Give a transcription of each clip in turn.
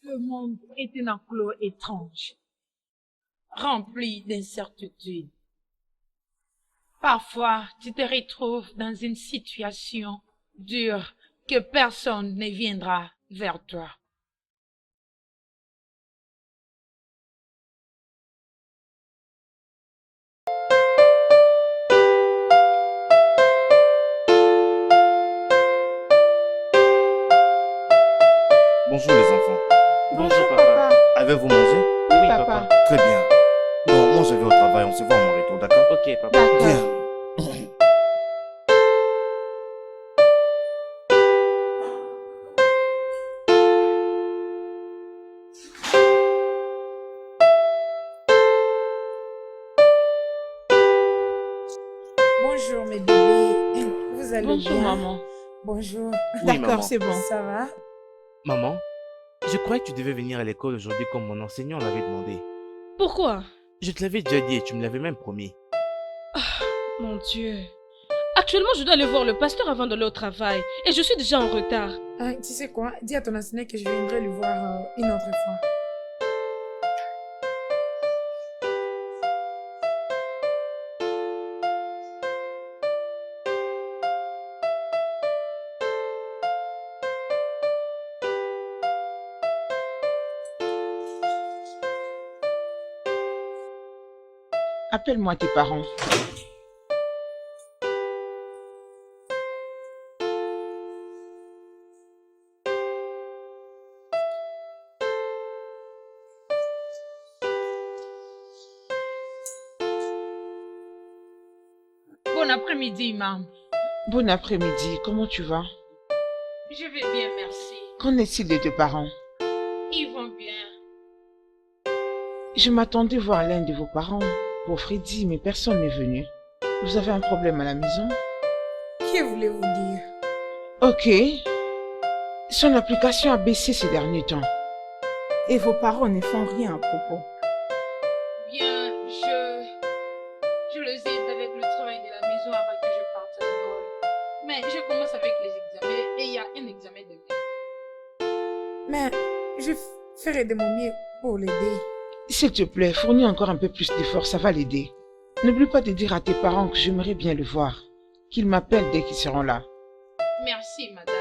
Le monde est un enclos étrange, rempli d'incertitudes. Parfois, tu te retrouves dans une situation dure que personne ne viendra vers toi. Bonjour les enfants. Bonjour papa. Avez-vous mangé? Oui Papa. papa. Très bien. Bon, moi je vais au travail, on se voit à mon retour, d'accord? Ok papa. D'accord. Bien. Bonjour mes bébés, vous allez Bonjour bien? maman. Bonjour, Oui D'accord, maman. c'est bon. ça va? Maman, je croyais que tu devais venir à l'école aujourd'hui comme mon enseignant l'avait demandé. Pourquoi? Je te l'avais déjà dit et tu me l'avais même promis. Mon Dieu. Actuellement, je dois aller voir le pasteur avant d'aller au travail. Et je suis déjà en retard. Ah, tu sais quoi? Dis à ton enseignant que je viendrai le voir une autre fois. Appelle-moi tes parents. Bon après-midi, Imam. Bon après-midi, comment tu vas? Je vais bien, merci. Qu'en est-il de tes parents? Ils vont bien. Je m'attendais voir l'un de vos parents pour Freddy, mais personne n'est venu. Vous avez un problème à la maison? Que voulez-vous dire? Ok. Son application a baissé ces derniers temps. Et vos parents ne font rien à propos. Bien, je les aide avec le travail de la maison avant que je parte à l'école. Mais je commence avec les examens et il y a un examen demain. Mais je ferai de mon mieux pour l'aider. S'il te plaît, fournis encore un peu plus d'efforts, ça va l'aider. N'oublie pas de dire à tes parents que j'aimerais bien le voir. Qu'ils m'appellent dès qu'ils seront là. Merci, madame.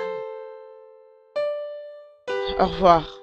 Au revoir.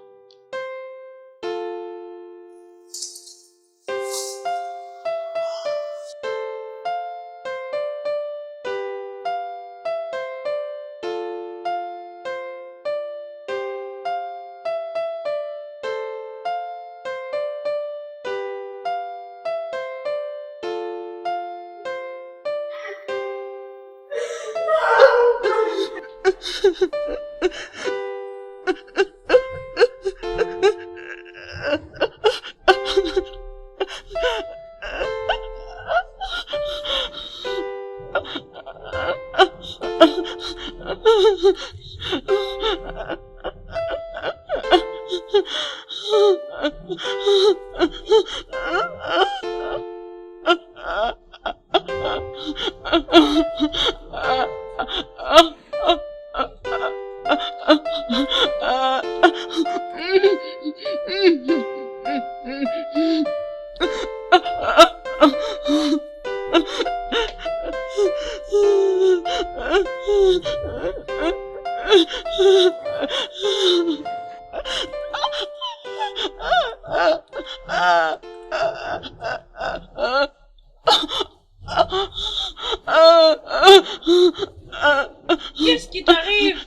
Qu'est-ce qui t'arrive?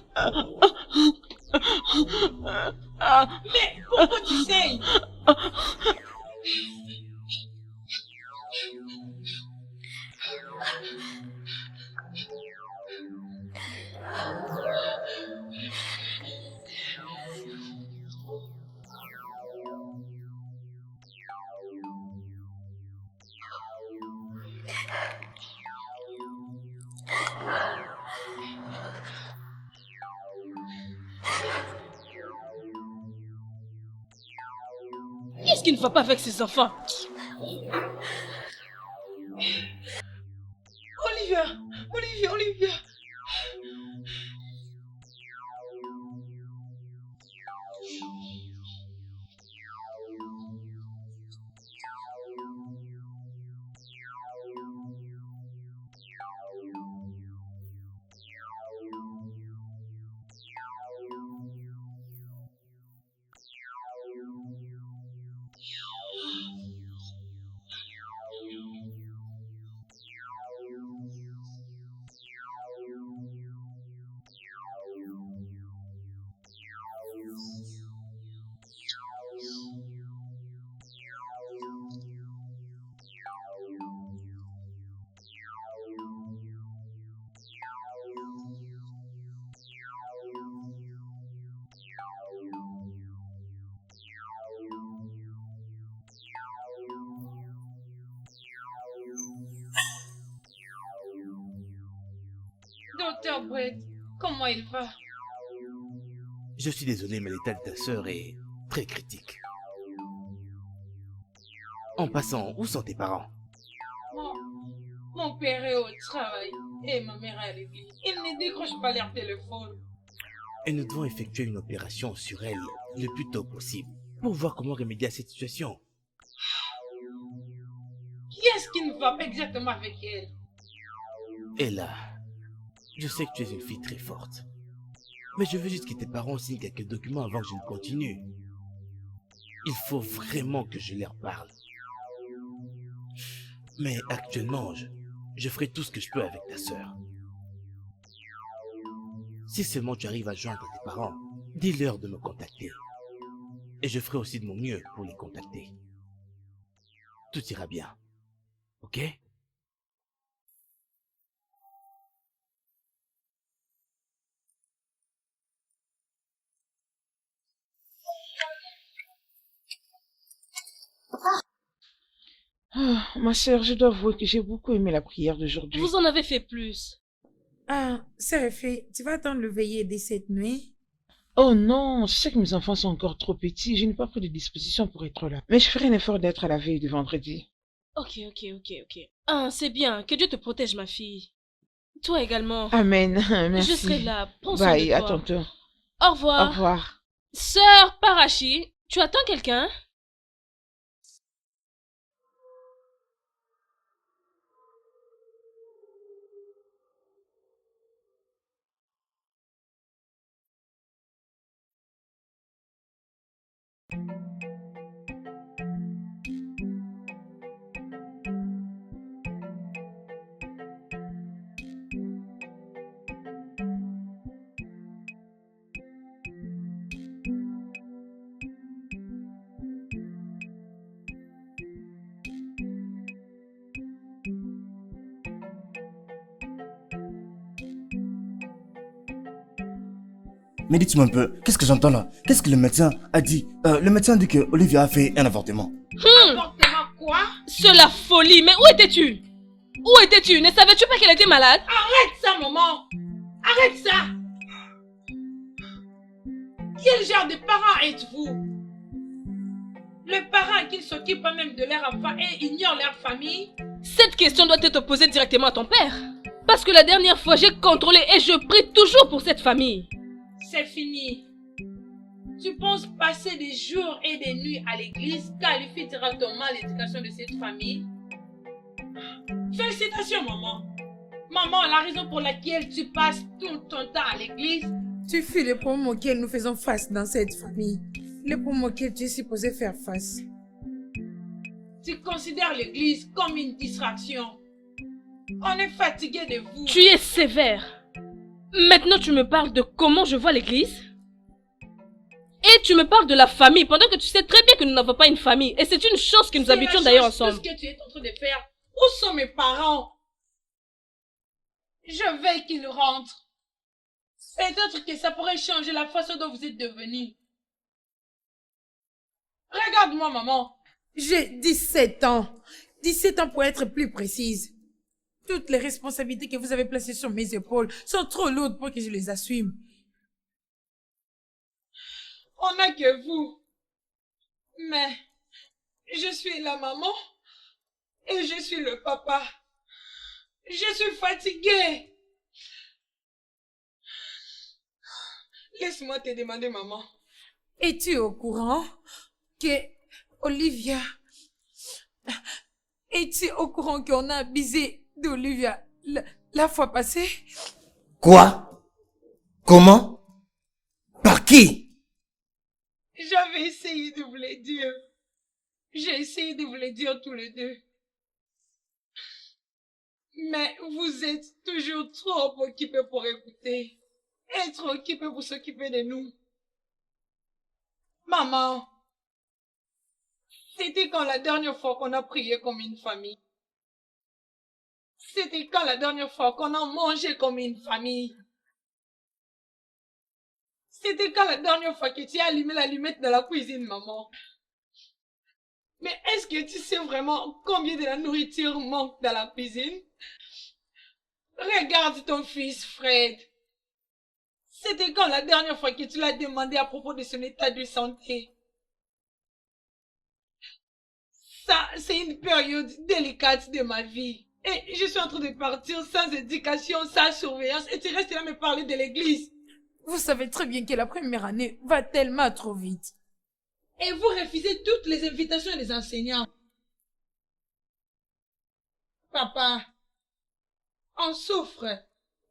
Mais pourquoi tu saignes? Qu'est-ce qui ne va pas avec ces enfants? Olivia! Olivia! Olivia! Docteur Brett, comment il va? Je suis désolé, mais l'état de ta sœur est très critique. En passant, où sont tes parents? Mon père est au travail et ma mère est à l'église. Il ne décroche pas leur téléphone. Et nous devons effectuer une opération sur elle le plus tôt possible pour voir comment remédier à cette situation. Qu'est-ce qui ne va pas exactement avec elle? Et là, je sais que tu es une fille très forte. Mais je veux juste que tes parents signent quelques documents avant que je ne continue. Il faut vraiment que je leur parle. Mais actuellement, je ferai tout ce que je peux avec ta sœur. Si seulement tu arrives à joindre tes parents, dis-leur de me contacter. Et je ferai aussi de mon mieux pour les contacter. Tout ira bien. Ok? Ah, ma sœur, je dois avouer que j'ai beaucoup aimé la prière d'aujourd'hui. Vous en avez fait plus. Ah, Séréphie, tu vas attendre le veiller dès cette nuit? Oh non, je sais que mes enfants sont encore trop petits, je n'ai pas pris de disposition pour être là. Mais je ferai un effort d'être à la veille du vendredi. Ok. Ah, c'est bien. Que Dieu te protège, ma fille. Toi également. Amen, merci. Je serai là. Prends soin Bye, de à toi. tantôt. Au Au revoir. revoir. Sœur Parachi, tu attends quelqu'un? Mais dites-moi un peu, qu'est-ce que j'entends là? Qu'est-ce que le médecin a dit? Le médecin dit que Olivia a fait un avortement. Avortement quoi? C'est la folie. Mais où étais-tu? Où étais-tu? Ne savais-tu pas qu'elle était malade? Arrête ça, maman! Arrête ça! Quel genre de parent êtes-vous? Le parent qui ne s'occupe pas même de leur enfant et ignore leur famille? Cette question doit être posée directement à ton père. Parce que la dernière fois, j'ai contrôlé et je prie toujours pour cette famille. C'est fini. Tu penses passer des jours et des nuits à l'église, qualifie directement l'éducation de cette famille? Félicitations, maman. Maman, la raison pour laquelle tu passes tout ton temps à l'église, Tu fuis les problèmes auxquels nous faisons face dans cette famille. Les problèmes auxquels tu es supposé faire face. tu considères l'église comme une distraction. On est fatigué de vous. Tu es sévère. Maintenant, tu me parles de comment je vois l'église? Et tu me parles de la famille, pendant que tu sais très bien que nous n'avons pas une famille. Et c'est une chance que nous habitions d'ailleurs ensemble. Tout ce que tu es en train de faire. Où sont mes parents? Je veux qu'ils rentrent. Peut-être que ça pourrait changer la façon dont vous êtes devenus. Regarde-moi, maman. J'ai 17 ans. 17 ans pour être plus précise. Toutes les responsabilités que vous avez placées sur mes épaules sont trop lourdes pour que je les assume. On n'a que vous. Mais je suis la maman et je suis le papa. Je suis fatiguée. Laisse-moi te demander, maman. Es-tu au courant que Olivia... Es-tu au courant qu'on a abusé d'Olivia la fois passée? Quoi? Comment? Par qui? J'avais essayé de vous le dire. J'ai essayé de vous le dire tous les deux. Mais vous êtes toujours trop occupés pour écouter. Et trop occupés pour s'occuper de nous. Maman, c'était quand la dernière fois qu'on a prié comme une famille? C'était quand la dernière fois qu'on a mangé comme une famille? C'était quand la dernière fois que tu as allumé l'allumette dans la cuisine, maman? Mais est-ce que tu sais vraiment combien de la nourriture manque dans la cuisine? Regarde ton fils, Fred. C'était quand la dernière fois que tu l'as demandé à propos de son état de santé? Ça, c'est une période délicate de ma vie. Et je suis en train de partir sans éducation, sans surveillance, et tu restes là à me parler de l'église. Vous savez très bien que la première année va tellement trop vite. Et vous refusez toutes les invitations des enseignants. Papa, on souffre.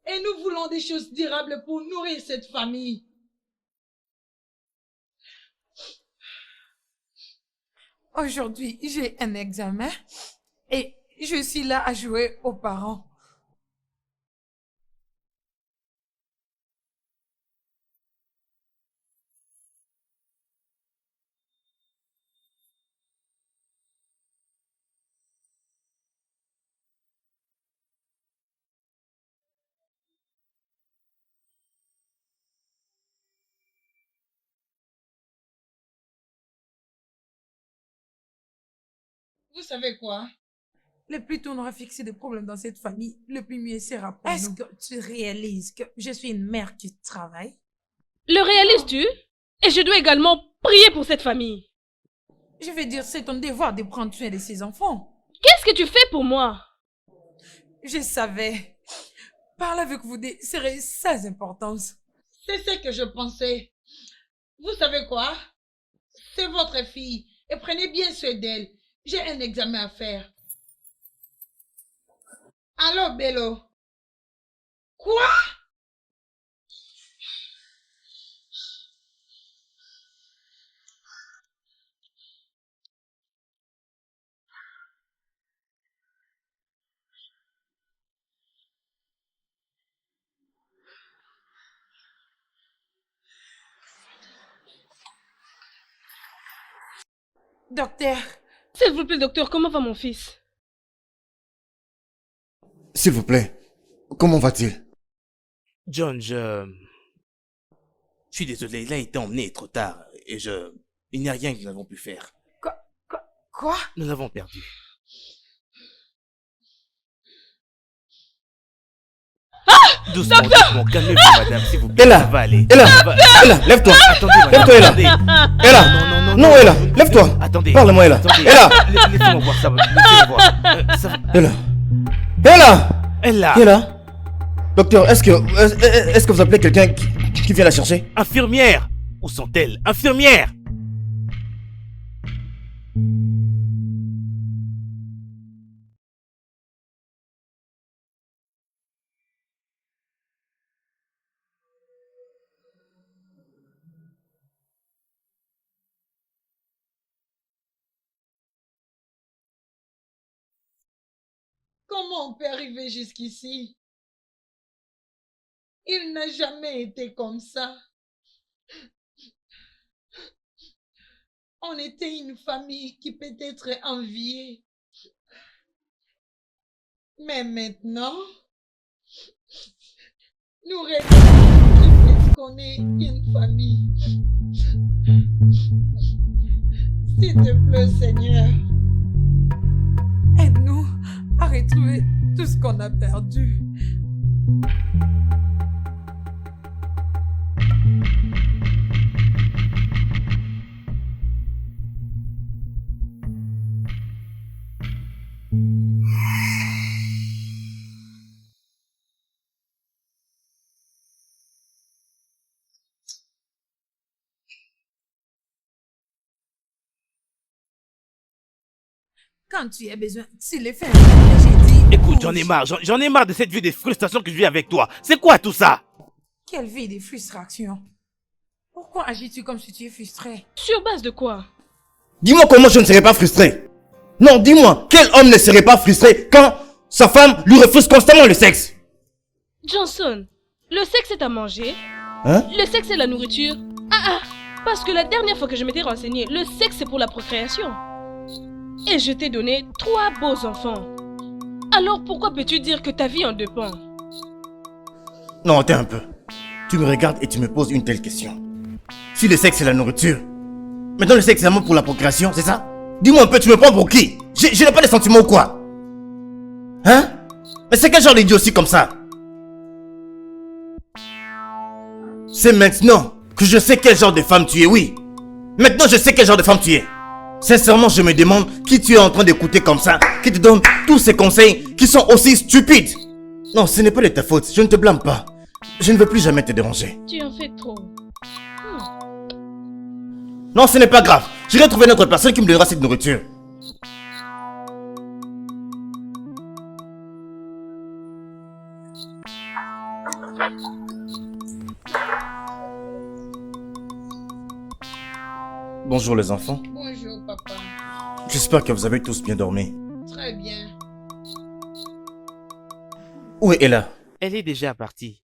Et nous voulons des choses durables pour nourrir cette famille. Aujourd'hui, j'ai un examen et je suis là à jouer aux parents. Vous savez quoi? Le plus tôt on aura fixé des problèmes dans cette famille, le plus mieux sera pour nous. Est-ce que tu réalises que je suis une mère qui travaille? Le réalises-tu? Et je dois également prier pour cette famille. Je veux dire, c'est ton devoir de prendre soin de ses enfants. Qu'est-ce que tu fais pour moi? Je savais. Parler avec vous serait sans importance. C'est ce que je pensais. Vous savez quoi? C'est votre fille et prenez bien soin d'elle. J'ai un examen à faire. Allô, Bello? Quoi? Docteur. S'il vous plaît, docteur, comment va mon fils? S'il vous plaît, comment va-t-il? John, je suis désolé, il a été emmené trop tard et il n'y a rien que nous avons pu faire. Quoi? Nous l'avons perdu. Doucement, doucement, calmez-vous, madame, s'il vous plaît. Ella, Ça va aller. Ella, Ça va- Ella, lève-toi. Attendez, madame, Lève-toi, Ella. attendez. Ella. Non, Ella, lève-toi. Attendez. Parle-moi, Ella. Attendez. Ella. Laissez-moi voir ça. Laissez-moi voir. Ça va- Ella. Ella. Ella. Ella. Docteur, est-ce que vous appelez quelqu'un qui vient la chercher? Infirmière. Où sont-elles? Infirmière. Comment on peut arriver jusqu'ici? Il n'a jamais été comme ça. On était une famille qui peut être enviée. Mais maintenant, nous regrettons qu'on est une famille. S'il te plaît, Seigneur, aide-nous à retrouver tout ce qu'on a perdu. Quand tu as besoin, tu les fais. J'ai dit, Écoute, j'en ai marre. J'en ai marre de cette vie de frustration que je vis avec toi. C'est quoi tout ça? quelle vie de frustration. Pourquoi agis-tu comme si tu es frustré? Sur base de quoi? Dis-moi comment je ne serais pas frustré. Non, dis-moi, quel homme ne serait pas frustré quand sa femme lui refuse constamment le sexe? Johnson, le sexe est à manger. Hein? Le sexe est la nourriture. Parce que la dernière fois que je m'étais renseigné, le sexe c'est pour la procréation. Et je t'ai donné 3 beaux enfants. Alors pourquoi peux-tu dire que ta vie en dépend? Non, attends un peu. Tu me regardes et tu me poses une telle question. Si le sexe c'est la nourriture, maintenant le sexe c'est l'amour pour la procréation, c'est ça? Dis-moi un peu, tu me prends pour qui? Je n'ai pas de sentiments ou quoi? Hein? Mais c'est quel genre d'idiot aussi comme ça? C'est maintenant que je sais quel genre de femme tu es, oui. Maintenant, je sais quel genre de femme tu es. Sincèrement, je me demande qui tu es en train d'écouter comme ça, qui te donne tous ces conseils qui sont aussi stupides. Non, ce n'est pas de ta faute, je ne te blâme pas. Je ne veux plus jamais te déranger. Tu en fais trop. Non, ce n'est pas grave. J'irai trouver une autre personne qui me donnera cette nourriture. Bonjour les enfants. Bonjour, papa. J'espère que vous avez tous bien dormi. Très bien. Où est Ella? Elle est déjà partie.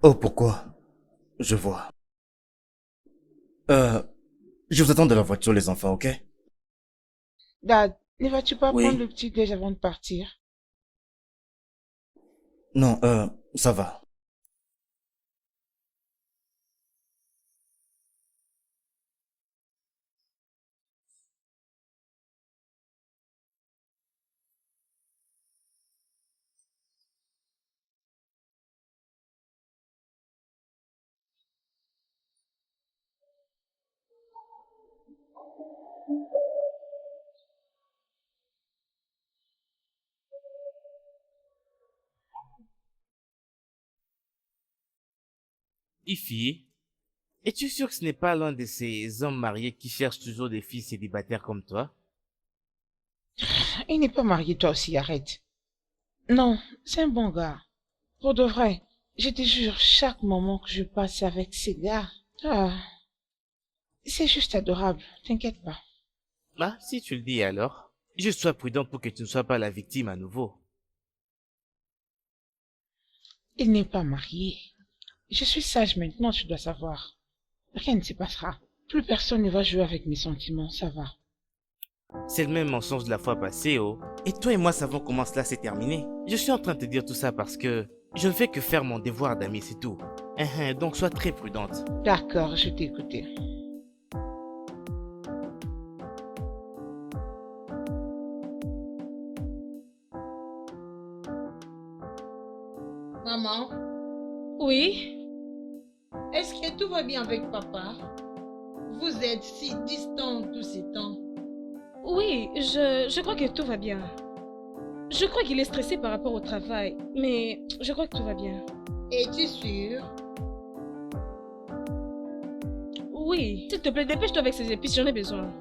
Oh, pourquoi? Je vois. Je vous attends dans la voiture, les enfants, ok? Dad, ne vas-tu pas Oui. prendre le petit déj avant de partir? Non, ça va. Ify, es-tu sûr que ce n'est pas l'un de ces hommes mariés qui cherchent toujours des filles célibataires comme toi? Il n'est pas marié, toi aussi, arrête. Non, c'est un bon gars. Pour de vrai, je te jure, chaque moment que je passe avec ces gars, c'est juste adorable, t'inquiète pas. Ah, si tu le dis alors. Juste sois prudent pour que tu ne sois pas la victime à nouveau. Il n'est pas marié. Je suis sage maintenant, tu dois savoir. Rien ne se passera. Plus personne ne va jouer avec mes sentiments, ça va. C'est le même mensonge de la fois passée, oh. Et toi et moi savons comment cela s'est terminé. Je suis en train de te dire tout ça parce que je ne fais que faire mon devoir d'ami, c'est tout. Donc sois très prudente. D'accord, je t'ai écouté. Maman, Oui? est-ce que tout va bien avec papa? Vous êtes si distants tous ces temps. Oui, je crois que tout va bien. Je crois qu'il est stressé par rapport au travail, mais je crois que tout va bien. Es-tu sûr? Oui, s'il te plaît, dépêche-toi avec ces épices, j'en ai besoin.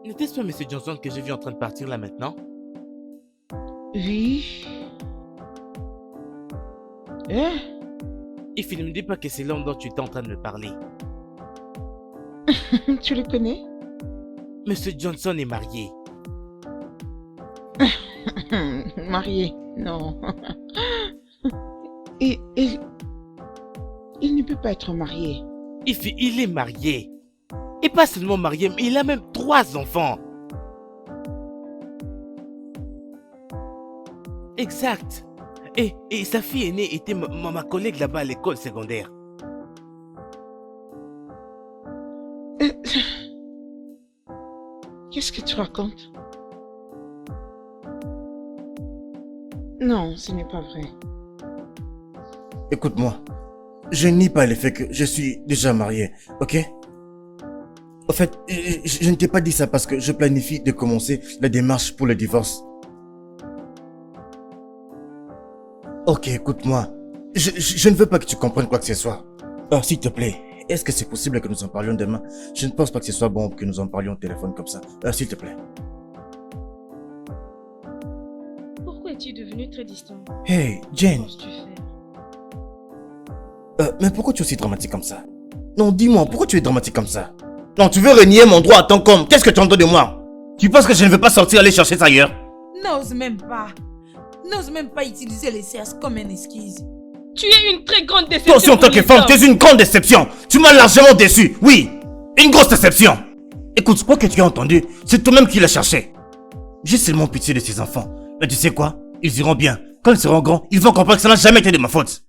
N'était-ce pas Monsieur Johnson que j'ai vu en train de partir là maintenant? Oui. Hein? If il ne me dit pas que c'est l'homme dont tu étais en train de me parler. Tu le connais? Monsieur Johnson est marié. Marié? Non. Et il ne peut pas être marié. Il est marié. Et pas seulement marié, mais il a même 3 enfants. Exact. Et sa fille aînée était ma collègue là-bas à l'école secondaire. Qu'est-ce que tu racontes? Non, ce n'est pas vrai. Écoute-moi, je nie pas le fait que je suis déjà marié, ok? En fait, je ne t'ai pas dit ça parce que je planifie de commencer la démarche pour le divorce. Ok, écoute-moi. Je ne veux pas que tu comprennes quoi que ce soit. Oh, s'il te plaît, est-ce que c'est possible que nous en parlions demain? Je ne pense pas que ce soit bon que nous en parlions au téléphone comme ça. S'il te plaît. Pourquoi es-tu devenu très distant? Hey, Jane. Que penses-tu faire? Mais pourquoi tu es aussi dramatique comme ça? Non, dis-moi, pourquoi tu es dramatique comme ça? Non, tu veux renier mon droit à tant qu'homme. Qu'est-ce que tu entends de moi? Tu penses que je ne veux pas sortir aller chercher ça ailleurs? N'ose même pas. N'ose même pas utiliser les sexe comme une excuse. Tu es une très grande déception. Toi aussi, en tant que femme, tu es une grande déception. Tu m'as largement déçu. Oui, une grosse déception. Écoute, quoi que tu as entendu, c'est toi-même qui l'as cherché. J'ai seulement pitié de ces enfants. Mais tu sais quoi? Ils iront bien. Quand ils seront grands, ils vont comprendre que ça n'a jamais été de ma faute.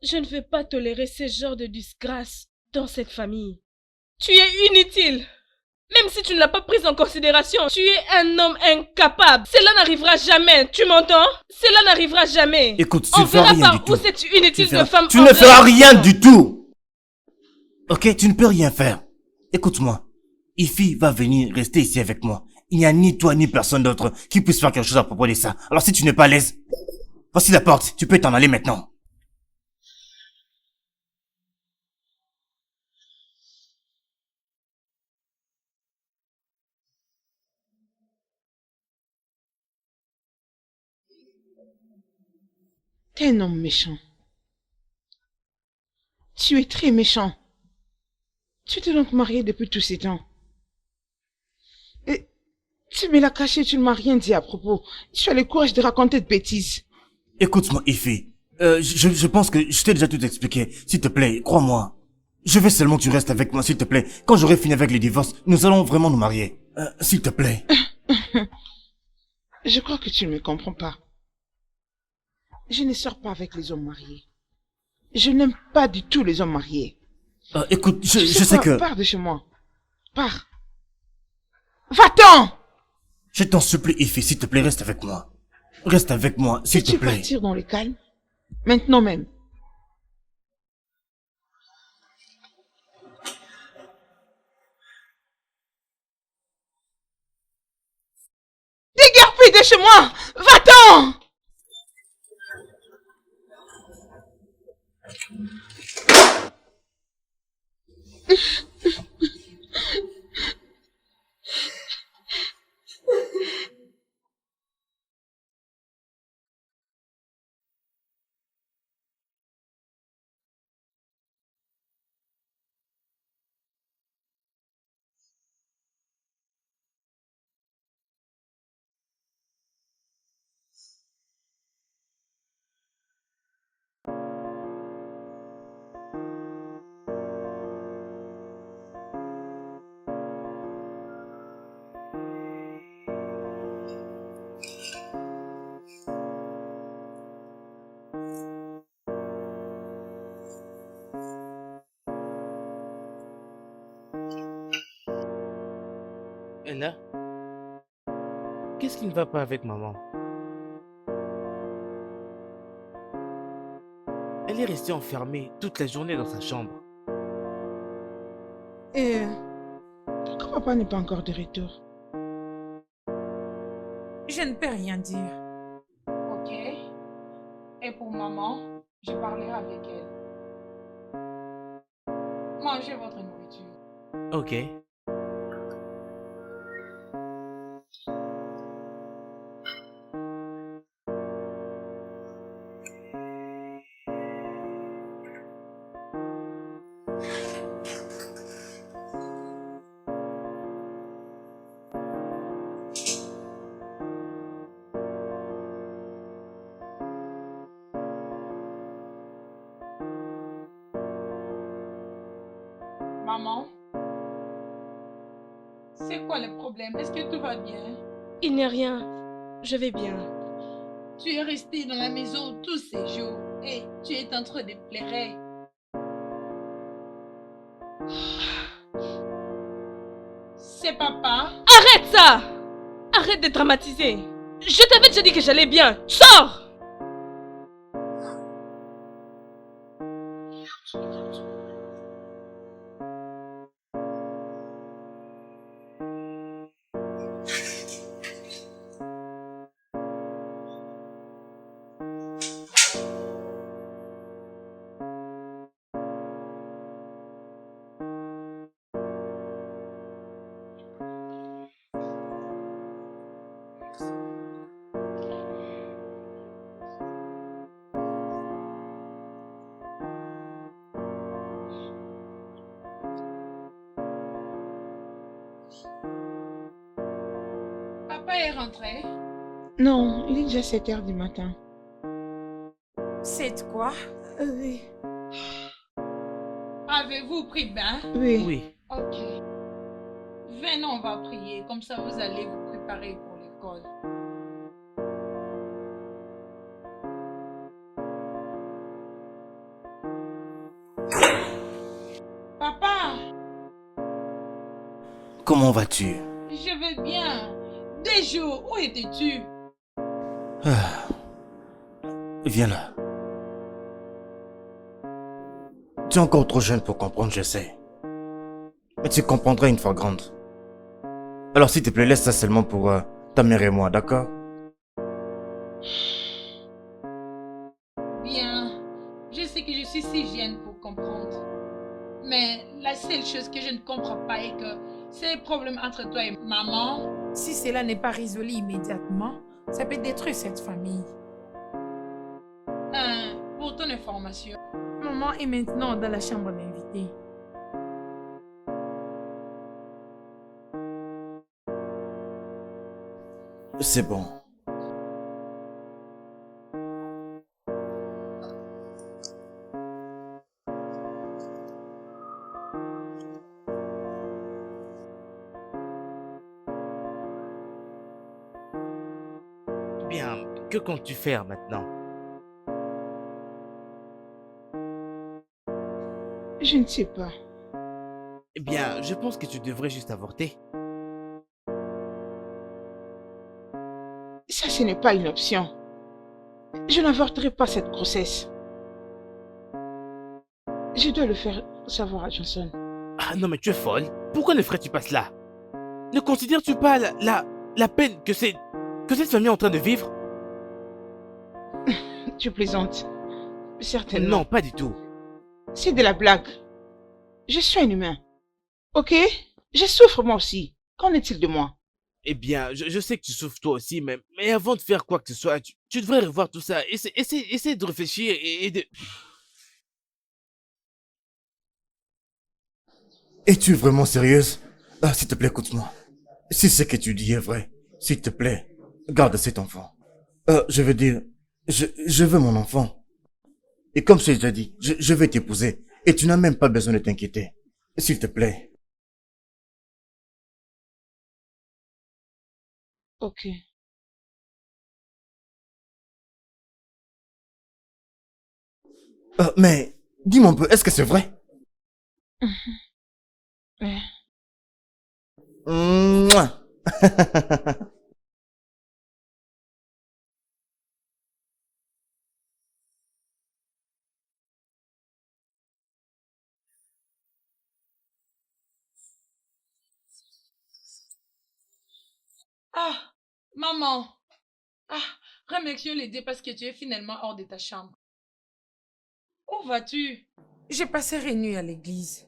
Je ne vais pas tolérer ce genre de disgrâce dans cette famille. Tu es inutile. Même si tu ne l'as pas prise en considération, tu es un homme incapable. Cela n'arrivera jamais, tu m'entends? Cela n'arrivera jamais. Écoute, tu On ne feras verra rien du par tout. où cette inutile de femme... Tu ne feras rien du tout. Ok, tu ne peux rien faire. Écoute-moi. Ify va venir rester ici avec moi. Il n'y a ni toi ni personne d'autre qui puisse faire quelque chose à propos de ça. Alors si tu n'es pas à l'aise, voici la porte. Tu peux t'en aller maintenant. T'es un homme méchant. Tu es très méchant. Tu t'es donc marié depuis tous ces temps. Et tu me l'as caché, tu ne m'as rien dit à propos. Tu as le courage de raconter de bêtises. Écoute-moi, Ify. Je pense que je t'ai déjà tout expliqué. S'il te plaît, crois-moi. Je veux seulement que tu restes avec moi, s'il te plaît. Quand j'aurai fini avec les divorces, nous allons vraiment nous marier. S'il te plaît. Je crois que tu ne me comprends pas. Je ne sors pas avec les hommes mariés. Je n'aime pas du tout les hommes mariés. Écoute, je Tu sais quoi, que... Pars de chez moi. Pars. Va-t'en! Je t'en supplie, Ify, s'il te plaît, reste avec moi. Reste avec moi, s'il te Veux-tu plaît. partir dans le calme? Maintenant même. Déguerpis de chez moi! Va-t'en! Ella, qu'est-ce qui ne va pas avec maman? Elle est restée enfermée toute la journée dans sa chambre. Et pourquoi papa n'est pas encore de retour? Je ne peux rien dire. Ok. Et pour maman, je parlerai avec elle. Mangez votre nourriture. Ok. Maman, c'est quoi le problème? Est-ce que tout va bien? Il n'y a rien. Je vais bien. Tu es resté dans la maison tous ces jours et tu es en train de pleurer. C'est papa? Arrête ça! Arrête de dramatiser. Je t'avais déjà dit que j'allais bien. Sors! Papa est rentré. Non, il est déjà 7 heures du matin. C'est quoi? Oui. Avez-vous pris bain? Oui. Oui. Ok. Venez, on va prier. Comme ça, vous allez vous préparer pour l'école. Papa, Comment vas-tu? je vais bien. Des jours, où étais-tu? Viens là. Tu es encore trop jeune pour comprendre, je sais. Mais tu comprendras une fois grande. Alors s'il te plaît, laisse ça seulement pour ta mère et moi, d'accord? Bien. Je sais que je suis si jeune pour comprendre. Mais la seule chose que je ne comprends pas est que c'est le problème entre toi et maman. Si cela n'est pas résolu immédiatement, ça peut détruire cette famille. Pour ton information, Maman est maintenant dans la chambre d'invités. C'est bon. Bien, que comptes-tu faire maintenant? Je ne sais pas. Eh bien, je pense que tu devrais juste avorter. Ça, ce n'est pas une option. Je n'avorterai pas cette grossesse. Je dois le faire savoir à Johnson. Ah non, mais tu es folle. Pourquoi ne ferais-tu pas cela? Ne considères-tu pas la peine que cette famille est en train de vivre? Tu plaisantes. Certainement. Non, pas du tout. C'est de la blague. Je suis un humain. Ok? Je souffre moi aussi. Qu'en est-il de moi? Eh bien, je sais que tu souffres toi aussi, mais avant de faire quoi que ce soit, tu devrais revoir tout ça. Essaie de réfléchir et de... Es-tu vraiment sérieuse? Ah, s'il te plaît, écoute-moi. Si ce que tu dis est vrai, s'il te plaît, garde cet enfant. Je veux dire, je veux mon enfant. Et comme je t'ai déjà dit, je vais t'épouser. Et tu n'as même pas besoin de t'inquiéter. S'il te plaît. Ok. Mais, dis-moi un peu, est-ce que c'est vrai? Ouais. Mouah. Ah, maman. Ah, remercions les dieux parce que tu es finalement hors de ta chambre. Où vas-tu? J'ai passé la nuit à l'église.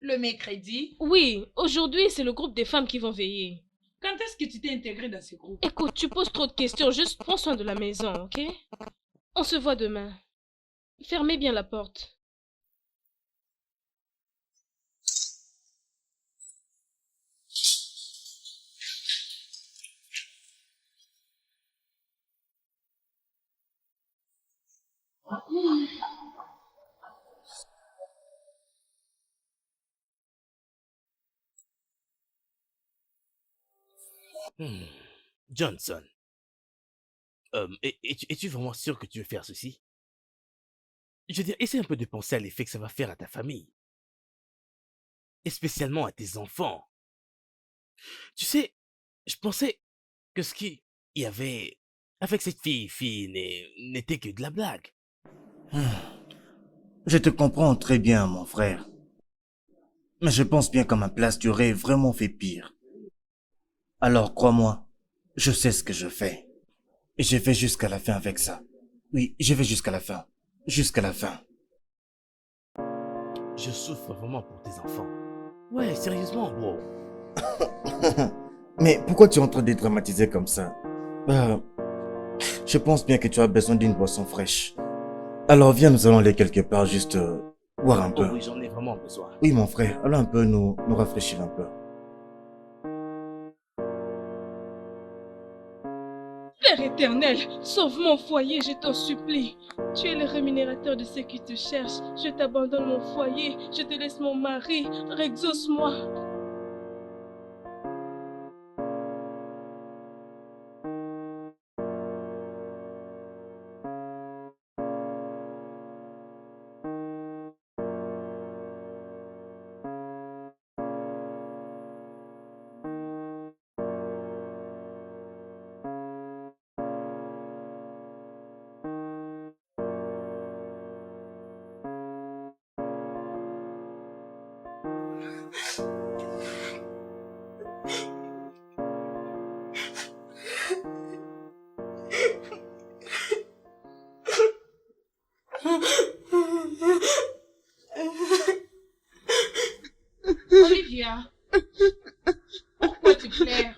Le mercredi? Oui, aujourd'hui, c'est le groupe des femmes qui vont veiller. Quand est-ce que tu t'es intégré dans ce groupe? Écoute, tu poses trop de questions, juste prends soin de la maison, ok? On se voit demain. Fermez bien la porte. Hmm. Johnson, es-tu vraiment sûr que tu veux faire ceci? Je veux dire, essaie un peu de penser à l'effet que ça va faire à ta famille. Et spécialement à tes enfants. Tu sais, je pensais que ce qu'il y avait avec cette fille n'était que de la blague. Je te comprends très bien, mon frère. Mais je pense bien qu'à ma place, tu aurais vraiment fait pire. Alors, crois-moi, je sais ce que je fais. Et je vais jusqu'à la fin avec ça. Oui, je vais jusqu'à la fin. Jusqu'à la fin. Je souffre vraiment pour tes enfants. Ouais, sérieusement, bro. Mais pourquoi tu es en train de dédramatiser comme ça? Je pense bien que tu as besoin d'une boisson fraîche. Alors viens, nous allons aller quelque part, juste boire un Oh peu. oui, j'en ai vraiment besoin. Oui, mon frère, allons un peu nous rafraîchir un peu. Père éternel, sauve mon foyer, je t'en supplie. Tu es le rémunérateur de ceux qui te cherchent. Je t'abandonne mon foyer, je te laisse mon mari. Exauce-moi. Olivia, pourquoi tu pleures?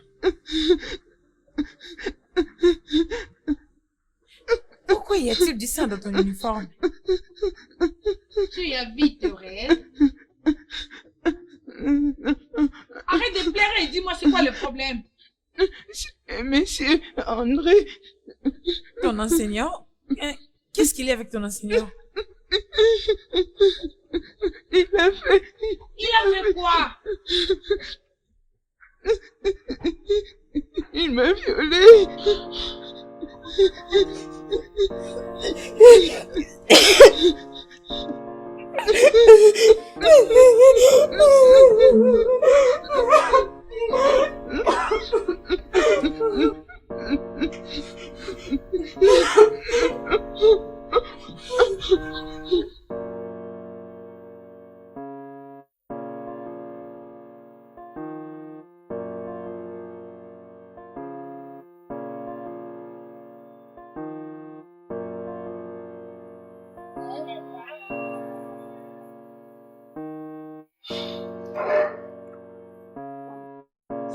Pourquoi y a-t-il du sang dans ton uniforme? Tu y as vite, réel. Arrête de pleurer et dis-moi c'est quoi le problème. Monsieur André, Ton enseignant? Qu'est-ce qu'il y a avec ton enseignant? il a fait... Il a fait quoi? Il m'a violée.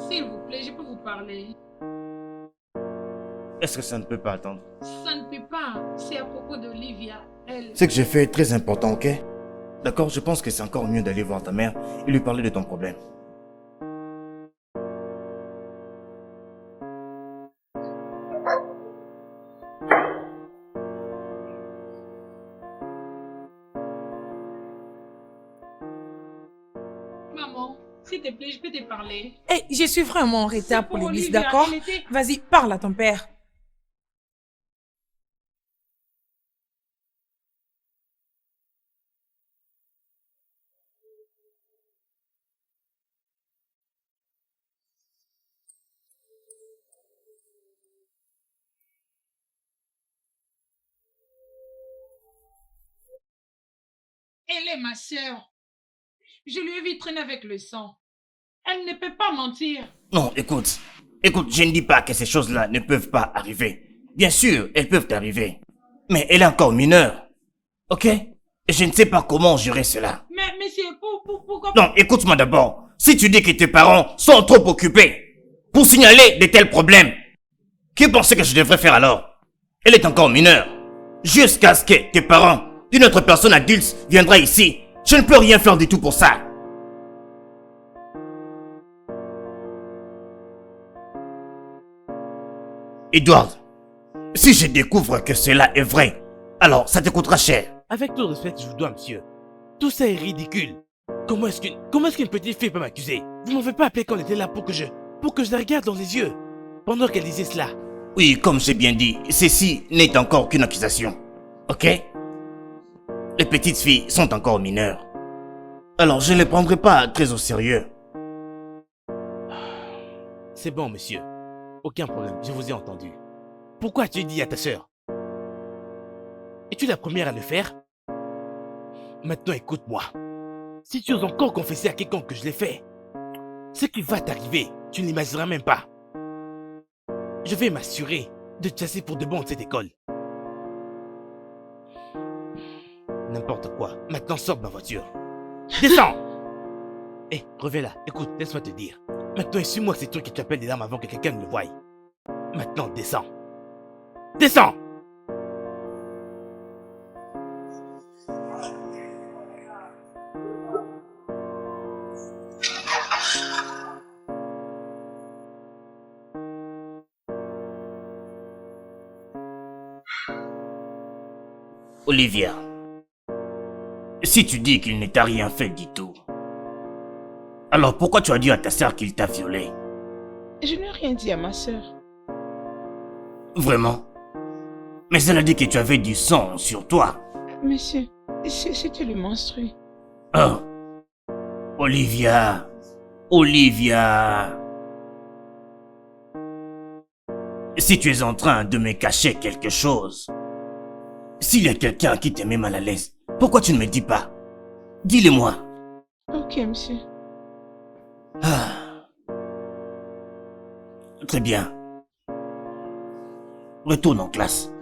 S'il vous plaît, je peux vous parler. Est-ce que ça ne peut pas attendre? Ça ne peut pas. C'est à propos d'Olivia. Elle... Ce que j'ai fait est très important, ok? D'accord, je pense que c'est encore mieux d'aller voir ta mère et lui parler de ton problème. Maman, s'il te plaît, je peux te parler. Eh, je suis vraiment en retard C'est pour pour l'église, Olivia, d'accord? elle était- Vas-y, parle à ton père. Elle est ma sœur. Je lui ai vu traîner avec le sang. Elle ne peut pas mentir. Non, écoute. Écoute, je ne dis pas que ces choses-là ne peuvent pas arriver. Bien sûr, elles peuvent arriver. Mais elle est encore mineure. Ok? Et je ne sais pas comment gérer cela. Mais c'est pourquoi... Non, écoute-moi d'abord. Si tu dis que tes parents sont trop occupés pour signaler de tels problèmes, que pensais que je devrais faire alors? Elle est encore mineure. Jusqu'à ce que tes parents, d'une autre personne adulte, viendra ici. Je ne peux rien faire du tout pour ça. Edward, si je découvre que cela est vrai, alors ça te coûtera cher. Avec tout le respect que je vous dois, monsieur, tout ça est ridicule. Comment est-ce qu'une petite fille peut m'accuser? Vous m'avez pas appelé quand elle était là pour que je la regarde dans les yeux. pendant qu'elle disait cela. Oui, comme j'ai bien dit, ceci n'est encore qu'une accusation. Ok? Les petites filles sont encore mineures. Alors je ne les prendrai pas très au sérieux. C'est bon, monsieur. Aucun problème, je vous ai entendu. Pourquoi as-tu dit à ta sœur? Es-tu la première à le faire? Maintenant, écoute-moi. Si tu oses encore confesser à quiconque que je l'ai fait, ce qui va t'arriver, tu ne l'imagineras même pas. Je vais m'assurer de te chasser pour de bon de cette école. N'importe quoi. Maintenant, sors de ma voiture. Descends! Hé, reviens là. Écoute, laisse-moi te dire. Maintenant, essuie-moi ces trucs que tu appelles des larmes avant que quelqu'un ne le voie. Maintenant, descends. Descends! Olivia, si tu dis qu'il ne t'a rien fait du tout, alors pourquoi tu as dit à ta sœur qu'il t'a violée? Je n'ai rien dit à ma sœur. Vraiment? Mais elle a dit que tu avais du sang sur toi. Monsieur, c'était le menstru. Oh, Olivia, Olivia. Si tu es en train de me cacher quelque chose, s'il y a quelqu'un qui te met mal à l'aise, pourquoi tu ne me dis pas? Dis-le-moi. Ok, monsieur. Ah. Très bien. Retourne en classe.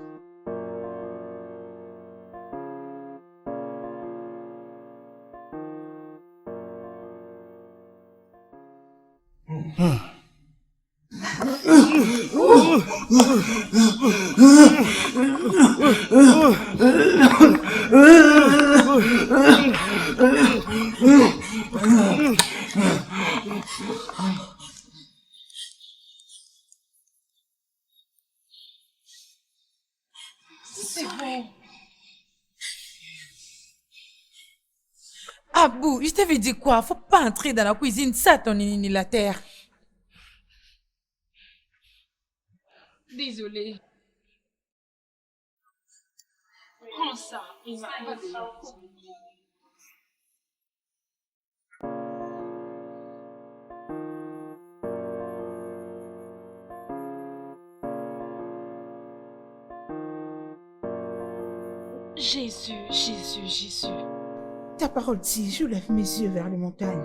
Abou, je t'avais dit quoi? Faut pas entrer dans la cuisine, ça ton inhalateur. Désolée. Prends ça. Il va aider. Jésus, Jésus, Jésus. Ta parole dit, je lève mes yeux vers les montagnes.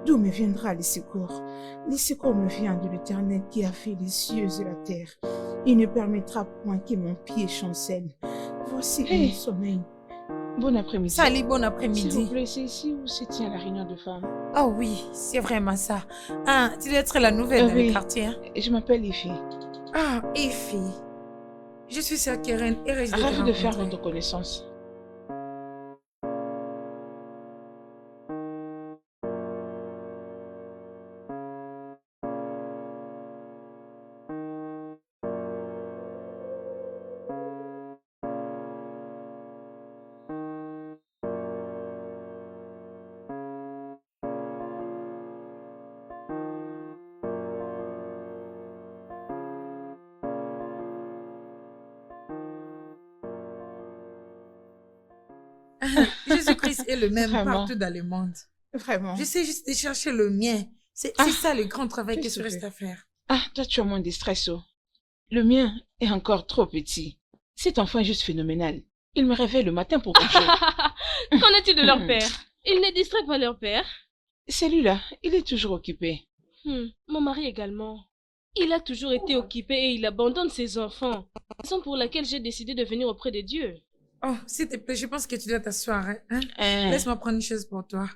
D'où me viendra le secours? Le secours me vient de l'Éternel qui a fait les cieux et la terre. Il ne permettra point que mon pied chancelle. Voici mon sommeil. Bon après-midi. Salut, bon S'il vous après-midi. plaît, c'est ici où se tient la réunion de femmes? Oh oui, c'est vraiment ça. Ah, tu dois être la nouvelle dans Oui. le quartier. Hein? Je m'appelle Ify. Ah, Effie. Je suis sa Keren et heureuse Ravi de faire rencontrer. votre connaissance. Jésus-Christ est le même Vraiment. partout dans le monde. Vraiment. J'essaie juste de chercher le mien. C'est ça le grand travail que qu'est-ce je que reste c'est? à faire. Ah, toi tu as moins de stress. Oh. Le mien est encore trop petit. Cet enfant est juste phénoménal. Il me réveille le matin pour quelque chose. Qu'en est-il de leur père? Ils ne distraient pas leur père? Celui-là, il est toujours occupé. Mon mari également. Il a toujours été occupé et il abandonne ses enfants. Raison pour laquelle j'ai décidé de venir auprès de Dieu. Oh, s'il te plaît, je pense que tu dois t'asseoir. Hein? Hein? Laisse-moi prendre une chaise pour toi.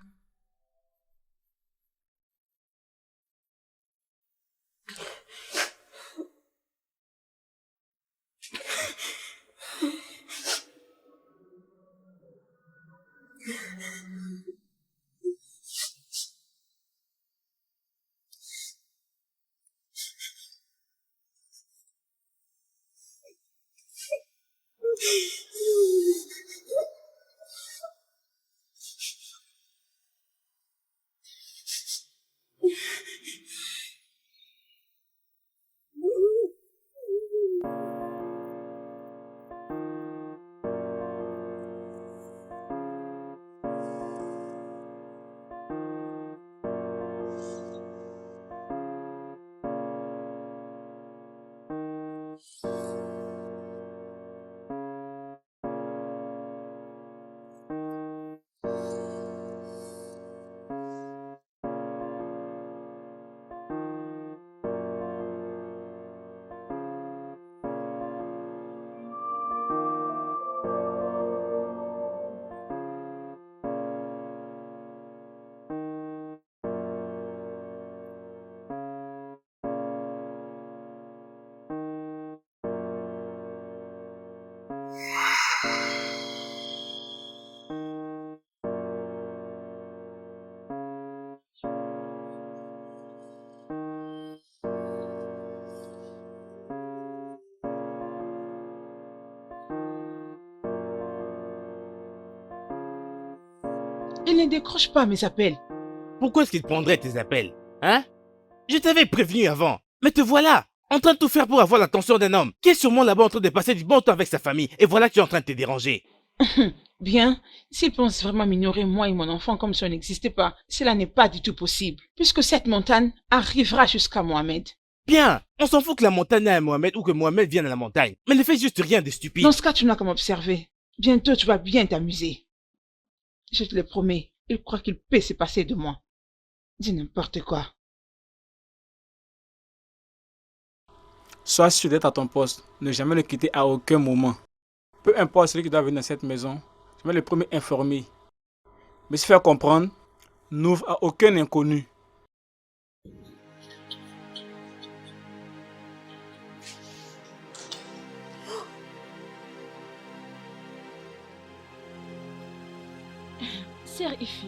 Il ne décroche pas mes appels. Pourquoi est-ce qu'il prendrait tes appels? Hein? Je t'avais prévenu avant. Mais te voilà, en train de tout faire pour avoir l'attention d'un homme qui est sûrement là-bas en train de passer du bon temps avec sa famille. Et voilà que tu es en train de te déranger. Bien, s'il pense vraiment m'ignorer moi et mon enfant comme si on n'existait pas, cela n'est pas du tout possible, puisque cette montagne arrivera jusqu'à Mohamed. Bien, on s'en fout que la montagne aille à Mohamed ou que Mohamed vienne à la montagne. Mais ne fais juste rien de stupide. Dans ce cas, tu n'as qu'à m'observer. Bientôt, tu vas bien t'amuser. Je te le promets, il croit qu'il peut se passer de moi. Dis n'importe quoi. Sois sûr d'être à ton poste. Ne jamais le quitter à aucun moment. Peu importe celui qui doit venir dans cette maison, je vais le premier informer. Mais se faire comprendre, n'ouvre à aucun inconnu. Sœur Ifi.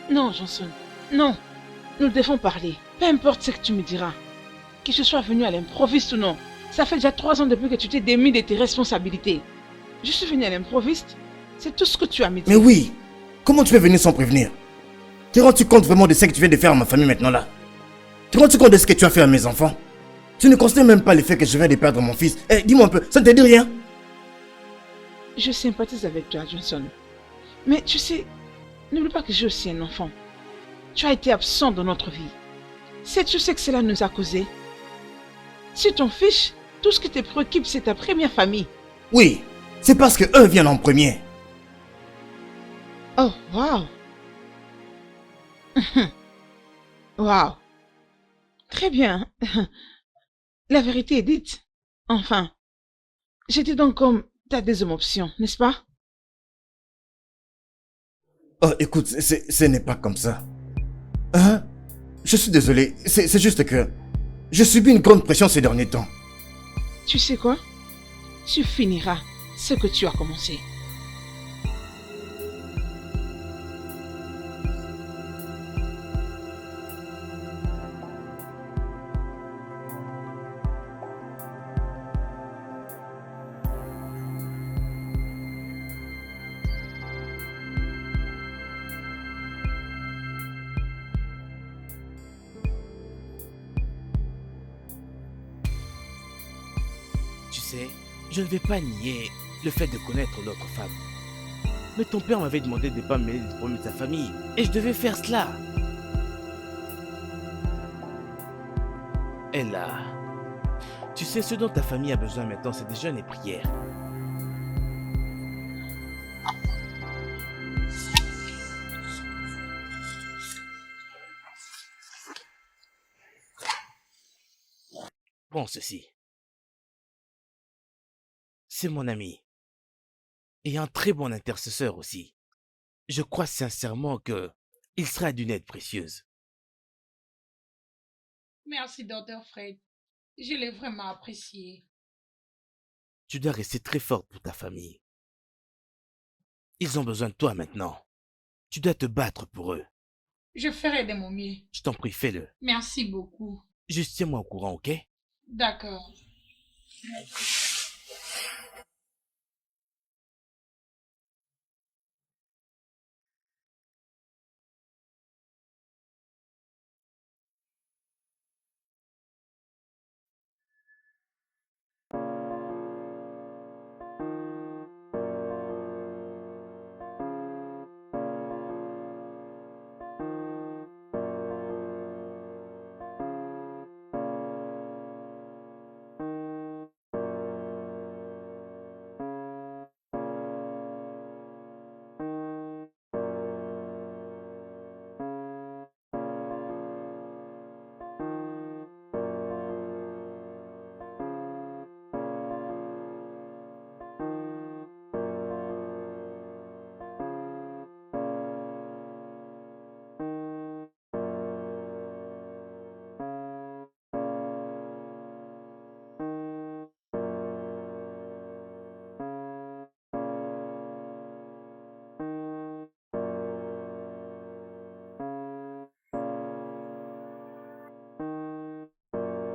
Non, Johnson. Non. Nous devons parler. Peu importe ce que tu me diras. Que je sois venu à l'improviste ou non. Ça fait déjà 3 ans depuis que tu t'es démis de tes responsabilités. Je suis venu à l'improviste. C'est tout ce que tu as me dit. Mais oui, comment tu peux venir sans prévenir? Te rends-tu compte vraiment de ce que tu viens de faire à ma famille maintenant là? Te rends-tu compte de ce que tu as fait à mes enfants? Tu ne considères même pas le fait que je viens de perdre mon fils. Eh, dis-moi un peu, ça ne te dit rien? Je sympathise avec toi, Johnson. Mais tu sais, n'oublie pas que j'ai aussi un enfant. Tu as été absent dans notre vie. Sais-tu ce que cela nous a causé? Si tu t'en fiches, tout ce qui te préoccupe, c'est ta première famille. Oui, c'est parce que eux viennent en premier. Oh, waouh! Waouh! Très bien. La vérité est dite. Enfin, j'étais donc comme ta deuxième option, n'est-ce pas? Oh, écoute, ce n'est pas comme ça. Hein? Je suis désolé, c'est juste que je subis une grande pression ces derniers temps. Tu sais quoi? Tu finiras ce que tu as commencé. Tu sais, je ne vais pas nier le fait de connaître l'autre femme. Mais ton père m'avait demandé de ne pas me mêler des problèmes de sa famille. Et je devais faire cela. Et là, tu sais, ce dont ta famille a besoin maintenant, c'est des jeûnes et prières. Bon, ceci. C'est mon ami. Et un très bon intercesseur aussi. Je crois sincèrement que il sera d'une aide précieuse. Merci, Dr. Fred. Je l'ai vraiment apprécié. Tu dois rester très forte pour ta famille. Ils ont besoin de toi maintenant. Tu dois te battre pour eux. Je ferai de mon mieux. Je t'en prie, fais-le. Merci beaucoup. Juste tiens-moi au courant, ok? D'accord.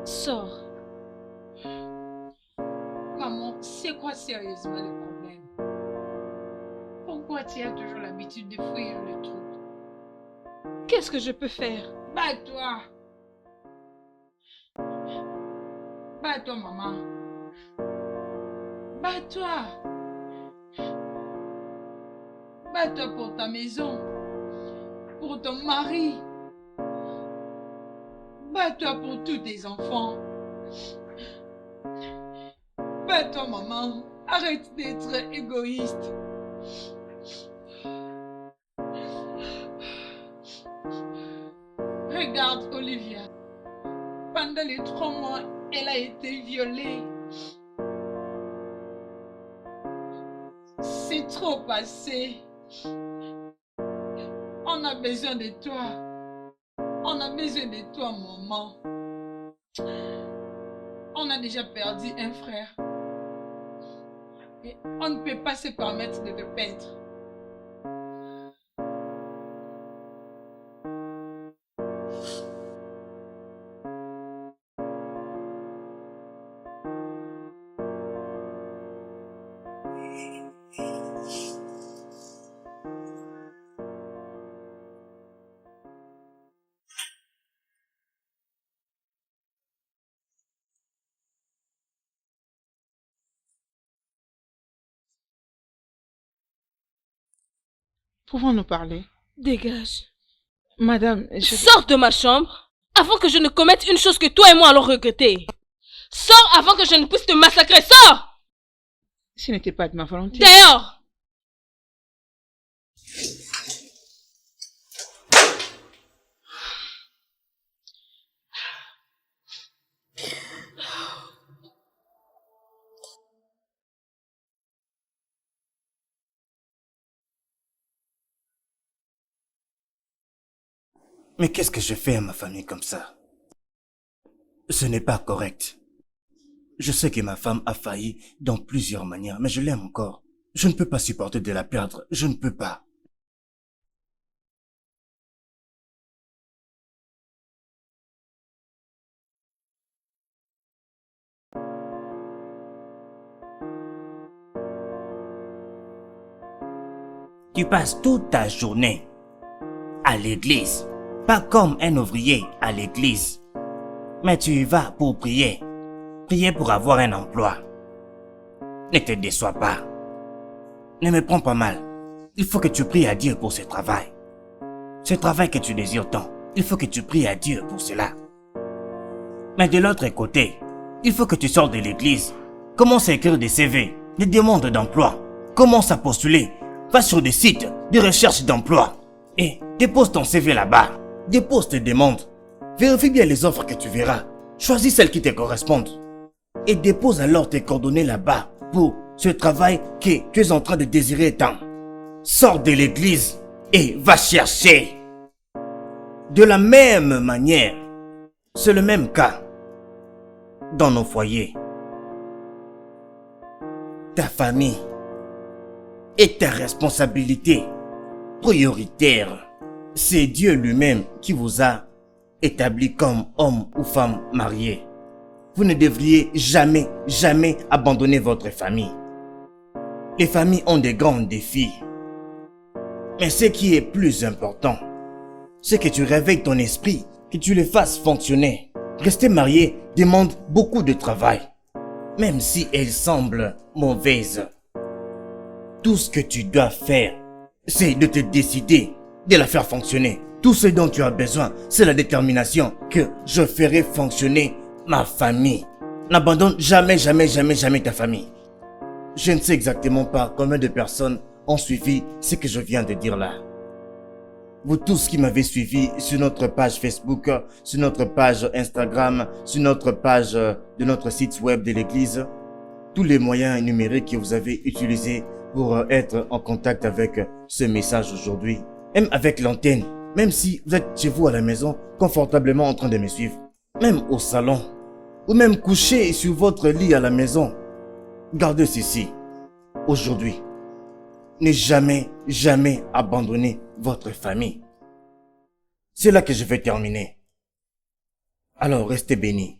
Sors. Maman, c'est quoi sérieusement le problème? Pourquoi tu as toujours l'habitude de fuir le truc? Qu'est-ce que je peux faire? Bats-toi! Bats-toi, maman! Bats-toi! Bats-toi pour ta maison, pour ton mari. Bats-toi pour tous tes enfants. Bats-toi, maman. Arrête d'être égoïste. Regarde Olivia. Pendant les 3 mois, elle a été violée. C'est trop passé. On a besoin de toi. On a besoin de toi, maman. On a déjà perdu un frère. Et on ne peut pas se permettre de te perdre. Pouvons-nous parler? Dégage. Madame, Sors de ma chambre avant que je ne commette une chose que toi et moi allons regretter. Sors avant que je ne puisse te massacrer. Sors! Ce n'était pas de ma volonté. Dehors! Mais qu'est-ce que je fais à ma famille comme ça? Ce n'est pas correct. Je sais que ma femme a failli dans plusieurs manières, mais je l'aime encore. Je ne peux pas supporter de la perdre. Je ne peux pas. Tu passes toute ta journée à l'église, pas comme un ouvrier à l'église. Mais tu y vas pour prier. Prier pour avoir un emploi. Ne te déçois pas. Ne me prends pas mal. Il faut que tu pries à Dieu pour ce travail. Ce travail que tu désires tant, il faut que tu pries à Dieu pour cela. Mais de l'autre côté, il faut que tu sors de l'église. Commence à écrire des CV, des demandes d'emploi. Commence à postuler. Va sur des sites de recherche d'emploi. Et dépose ton CV là-bas. Dépose tes demandes. Vérifie bien les offres que tu verras. Choisis celles qui te correspondent. Et dépose alors tes coordonnées là-bas pour ce travail que tu es en train de désirer tant. Sors de l'église et va chercher. De la même manière, c'est le même cas dans nos foyers. Ta famille est ta responsabilité prioritaire. c'est Dieu lui-même qui vous a établi comme homme ou femme mariée. Vous ne devriez jamais, jamais abandonner votre famille. Les familles ont des grands défis. Mais ce qui est plus important, c'est que tu réveilles ton esprit, que tu le fasses fonctionner. Rester marié demande beaucoup de travail, même si elle semble mauvaise. Tout ce que tu dois faire, c'est de te décider de la faire fonctionner. Tout ce dont tu as besoin, c'est la détermination que je ferai fonctionner ma famille. N'abandonne jamais, jamais, jamais, jamais ta famille. Je ne sais exactement pas combien de personnes ont suivi ce que je viens de dire là. Vous tous qui m'avez suivi sur notre page Facebook, sur notre page Instagram, sur notre page de notre site web de l'église, tous les moyens numériques que vous avez utilisés pour être en contact avec ce message aujourd'hui, même avec l'antenne, même si vous êtes chez vous à la maison, confortablement en train de me suivre, même au salon, ou même couché sur votre lit à la maison, gardez ceci. Aujourd'hui, ne jamais, jamais abandonner votre famille. C'est là que je vais terminer. Alors restez bénis.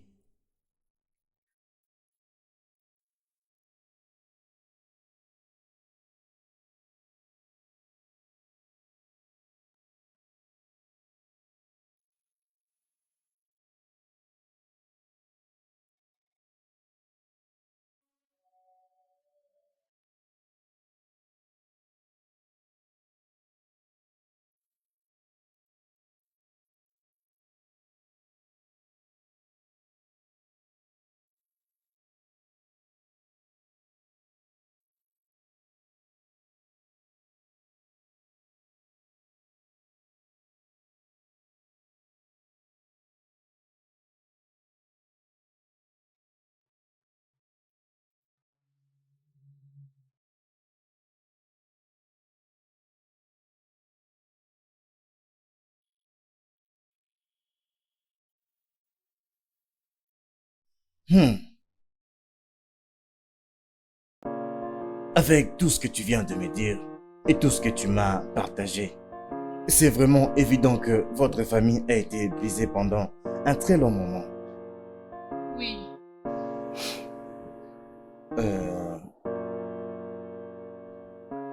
Avec tout ce que tu viens de me dire et tout ce que tu m'as partagé, c'est vraiment évident que votre famille a été brisée pendant un très long moment. Oui.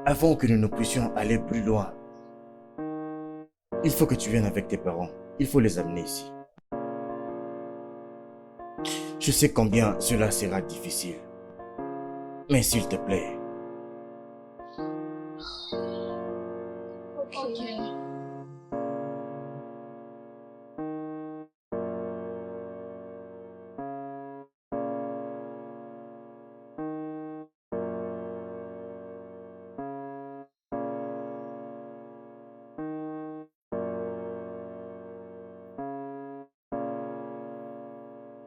Avant que nous ne puissions aller plus loin, il faut que tu viennes avec tes parents. Il faut les amener ici. Je sais combien cela sera difficile. Mais s'il te plaît. Ok.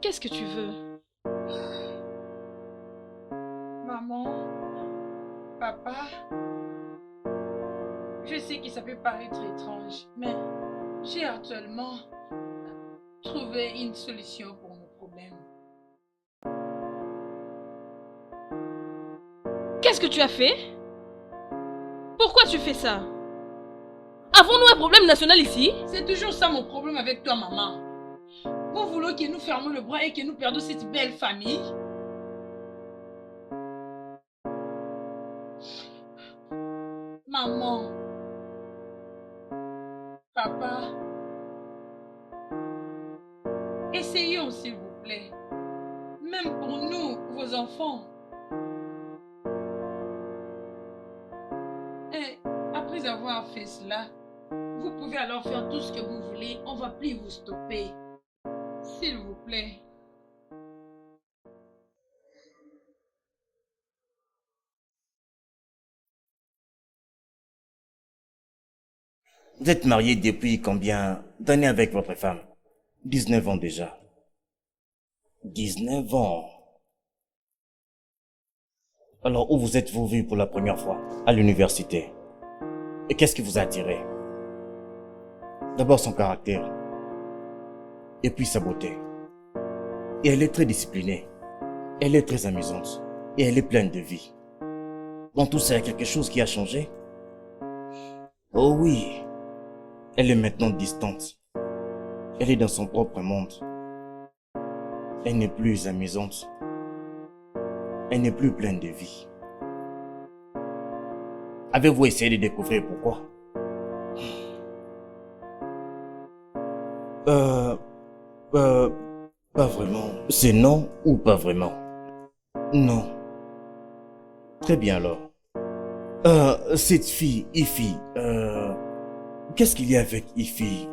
Qu'est-ce que tu veux? Maman, papa, je sais que ça peut paraître étrange, mais j'ai actuellement trouvé une solution pour mon problème. Qu'est-ce que tu as fait? Pourquoi tu fais ça? Avons-nous un problème national ici? C'est toujours ça mon problème avec toi, maman. Vous voulez que nous fermions le bras et que nous perdions cette belle famille? Maman, papa, essayons s'il vous plaît. Même pour nous, vos enfants. Et après avoir fait cela, vous pouvez alors faire tout ce que vous voulez. On ne va plus vous stopper. S'il vous plaît. Vous êtes marié depuis combien d'années avec votre femme? 19 ans déjà. 19 ans. Alors où vous êtes-vous vu pour la première fois? À l'université. Et qu'est-ce qui vous a attiré? D'abord son caractère. Et puis sa beauté. Et elle est très disciplinée. Elle est très amusante. Et elle est pleine de vie. Dans tout ça, il y a quelque chose qui a changé? Oh oui. Elle est maintenant distante. Elle est dans son propre monde. Elle n'est plus amusante. Elle n'est plus pleine de vie. Avez-vous essayé de découvrir pourquoi? Pas vraiment. C'est non ou pas vraiment? Non. Très bien alors. Cette fille, Ify, qu'est-ce qu'il y a avec Ify?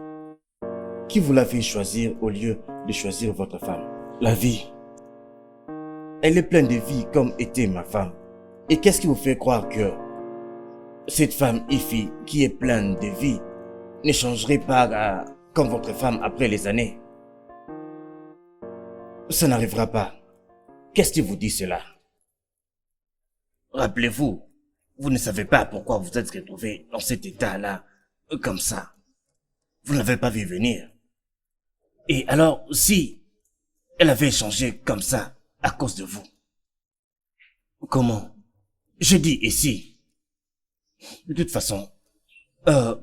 Qui vous l'a fait choisir au lieu de choisir votre femme? La vie. Elle est pleine de vie comme était ma femme. Et qu'est-ce qui vous fait croire que cette femme Ify, qui est pleine de vie, ne changerait pas comme votre femme après les années? Ça n'arrivera pas. Qu'est-ce qui vous dit cela? Rappelez-vous, vous ne savez pas pourquoi vous êtes retrouvé dans cet état-là, comme ça. Vous ne l'avez pas vu venir. Et alors, si elle avait changé comme ça à cause de vous, comment? Je dis ici. De toute façon,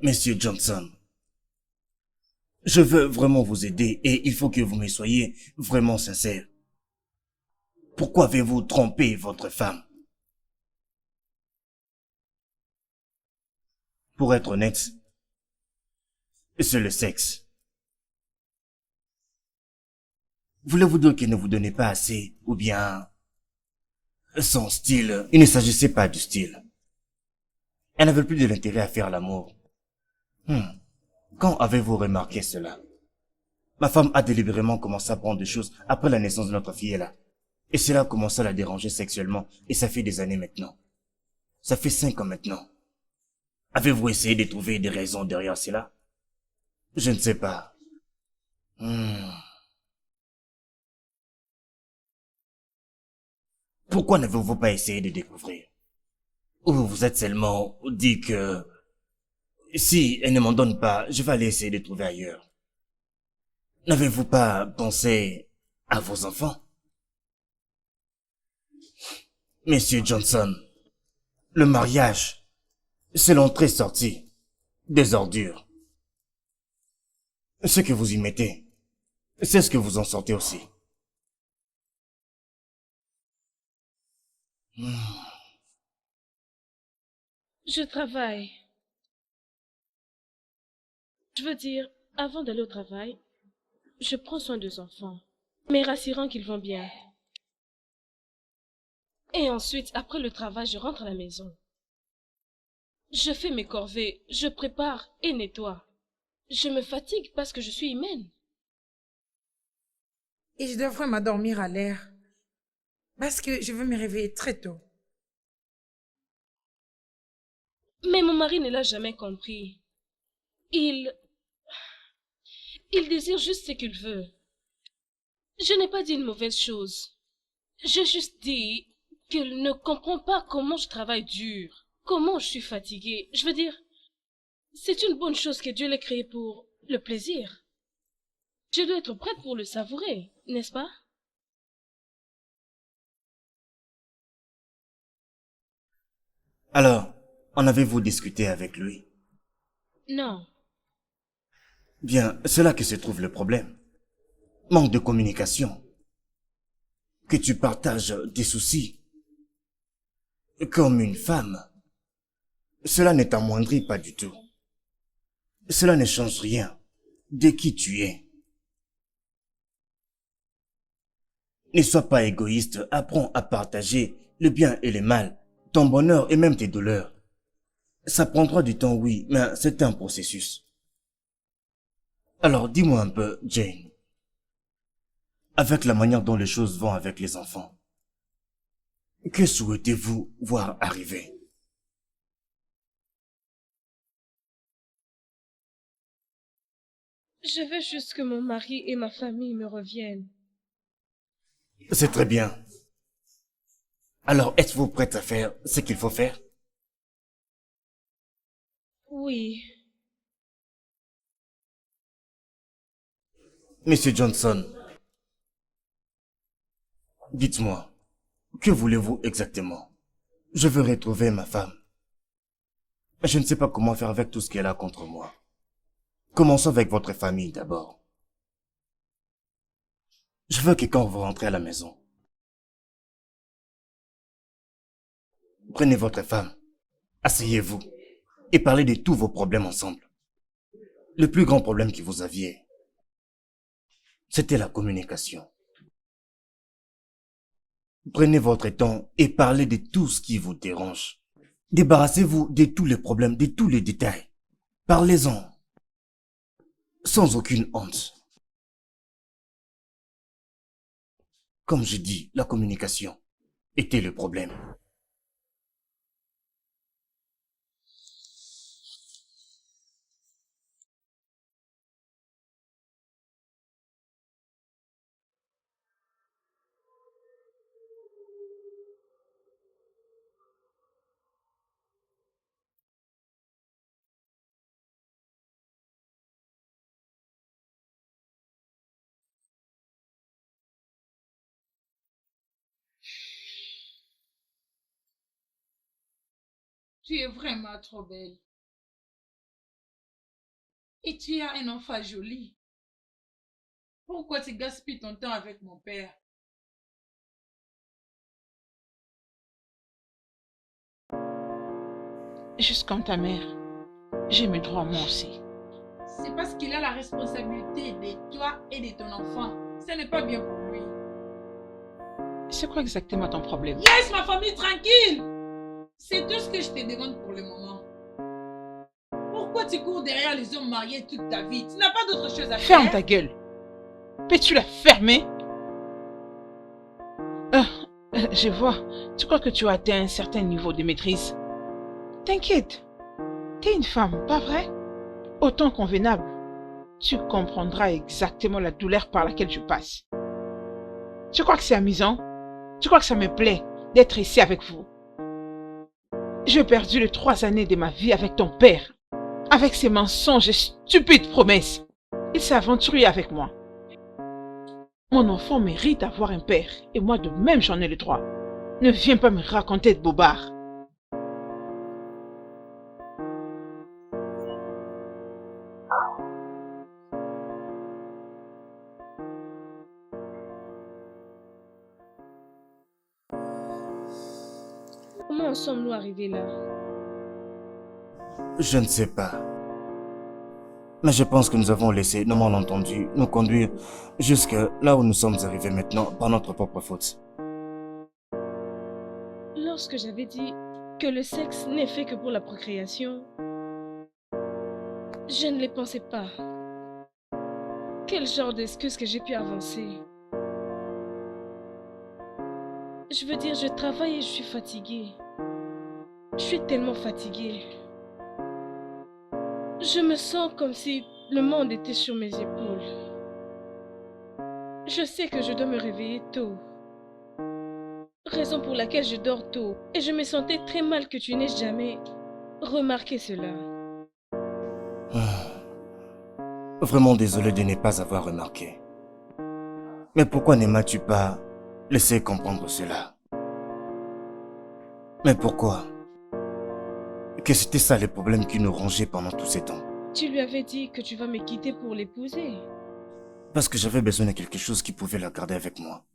Monsieur Johnson, je veux vraiment vous aider et il faut que vous me soyez vraiment sincère. Pourquoi avez-vous trompé votre femme? Pour être honnête, c'est le sexe. Voulez-vous dire qu'il ne vous donnait pas assez, ou bien son style? Il ne s'agissait pas du style. Elle n'avait plus de l'intérêt à faire l'amour. Quand avez-vous remarqué cela? Ma femme a délibérément commencé à prendre des choses après la naissance de notre fille là. Et cela a commencé à la déranger sexuellement, et ça fait des années maintenant. Ça fait 5 ans maintenant. Avez-vous essayé de trouver des raisons derrière cela? Je ne sais pas. Pourquoi n'avez-vous pas essayé de découvrir? Ou vous vous êtes seulement dit que si elle ne m'en donne pas, je vais aller essayer de trouver ailleurs? N'avez-vous pas pensé à vos enfants? Monsieur Johnson, le mariage, c'est l'entrée-sortie des ordures. Ce que vous y mettez, c'est ce que vous en sortez aussi. Je travaille. Je veux dire, avant d'aller au travail, je prends soin des enfants, mais rassurant qu'ils vont bien. Et ensuite, après le travail, je rentre à la maison. Je fais mes corvées, je prépare et nettoie. Je me fatigue parce que je suis humaine. Et je dois vraiment dormir à l'air. Parce que je veux me réveiller très tôt. Mais mon mari ne l'a jamais compris. Il désire juste ce qu'il veut. Je n'ai pas dit une mauvaise chose. J'ai juste dit qu'il ne comprend pas comment je travaille dur, comment je suis fatiguée. Je veux dire, c'est une bonne chose que Dieu l'ait créé pour le plaisir. Je dois être prête pour le savourer, n'est-ce pas? Alors, en avez-vous discuté avec lui? Non. Bien, c'est là que se trouve le problème. Manque de communication. Que tu partages tes soucis. Comme une femme. Cela ne t'amoindrit pas du tout. Cela ne change rien de qui tu es. Ne sois pas égoïste, apprends à partager le bien et le mal, ton bonheur et même tes douleurs. Ça prendra du temps, oui, mais c'est un processus. Alors, dis-moi un peu, Jane. Avec la manière dont les choses vont avec les enfants, que souhaitez-vous voir arriver? Je veux juste que mon mari et ma famille me reviennent. C'est très bien. Alors, êtes-vous prête à faire ce qu'il faut faire? Oui. Monsieur Johnson, dites-moi, que voulez-vous exactement? Je veux retrouver ma femme. Je ne sais pas comment faire avec tout ce qu'elle a contre moi. Commençons avec votre famille d'abord. Je veux que quand vous rentrez à la maison, prenez votre femme, asseyez-vous et parlez de tous vos problèmes ensemble. Le plus grand problème que vous aviez, c'était la communication. Prenez votre temps et parlez de tout ce qui vous dérange. Débarrassez-vous de tous les problèmes, de tous les détails. Parlez-en, sans aucune honte. Comme je dis, la communication était le problème. Tu es vraiment trop belle. Et tu as un enfant joli. Pourquoi tu gaspilles ton temps avec mon père? Juste comme ta mère, j'ai mes droits moi aussi. C'est parce qu'il a la responsabilité de toi et de ton enfant. Ce n'est pas bien pour lui. C'est quoi exactement ton problème? Laisse ma famille tranquille! C'est tout ce que je te demande pour le moment. Pourquoi tu cours derrière les hommes mariés toute ta vie? Tu n'as pas d'autre chose à faire? Ferme ta gueule. Peux-tu la fermer? Je vois. Tu crois que tu as atteint un certain niveau de maîtrise? T'inquiète. T'es une femme, pas vrai? Autant convenable. Tu comprendras exactement la douleur par laquelle je passe. Tu crois que c'est amusant? Tu crois que ça me plaît d'être ici avec vous? J'ai perdu les 3 années de ma vie avec ton père. Avec ses mensonges et stupides promesses. Il s'est aventuré avec moi. Mon enfant mérite d'avoir un père. Et moi de même j'en ai le droit. Ne viens pas me raconter de bobards. Comment en sommes-nous arrivés là? Je ne sais pas. Mais je pense que nous avons laissé nos malentendus nous conduire jusque là où nous sommes arrivés maintenant par notre propre faute. Lorsque j'avais dit que le sexe n'est fait que pour la procréation, je ne les pensais pas. Quel genre d'excuse que j'ai pu avancer? Je veux dire, je travaille et je suis fatiguée. Je suis tellement fatiguée. Je me sens comme si le monde était sur mes épaules. Je sais que je dois me réveiller tôt. Raison pour laquelle je dors tôt. Et je me sentais très mal que tu n'aies jamais remarqué cela. Vraiment désolé de ne pas avoir remarqué. Mais pourquoi ne m'as-tu pas laissé comprendre cela? Mais pourquoi? Que c'était ça les problèmes qui nous rongeaient pendant tous ces temps. Tu lui avais dit que tu vas me quitter pour l'épouser. Parce que j'avais besoin de quelque chose qui pouvait la garder avec moi.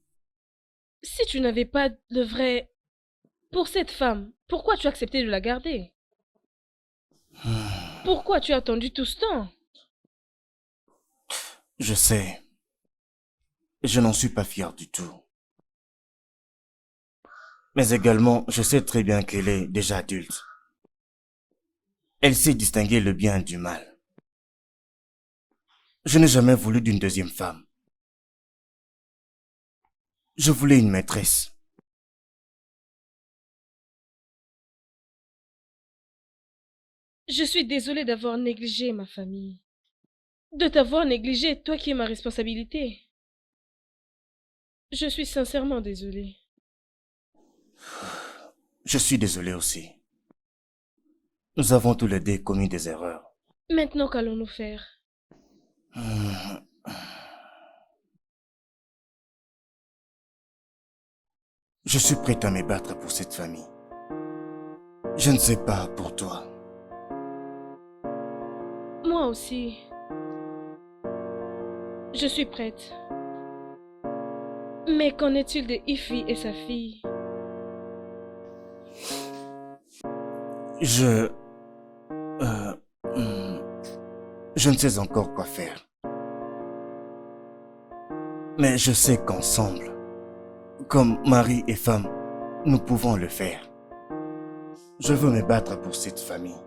Si tu n'avais pas le vrai pour cette femme, pourquoi tu as accepté de la garder? Pourquoi tu as attendu tout ce temps? Je sais. Je n'en suis pas fier du tout. Mais également, je sais très bien qu'elle est déjà adulte. Elle sait distinguer le bien du mal. Je n'ai jamais voulu d'une deuxième femme. Je voulais une maîtresse. Je suis désolée d'avoir négligé ma famille. De t'avoir négligé, toi qui es ma responsabilité. Je suis sincèrement désolée. Je suis désolé aussi. Nous avons tous les deux commis des erreurs. Maintenant, qu'allons-nous faire? Je suis prêt à me battre pour cette famille. Je ne sais pas pour toi. Moi aussi. Je suis prête. Mais qu'en est-il de Ify et sa fille? Je... je ne sais encore quoi faire. Mais je sais qu'ensemble, comme mari et femme, nous pouvons le faire. Je veux me battre pour cette famille.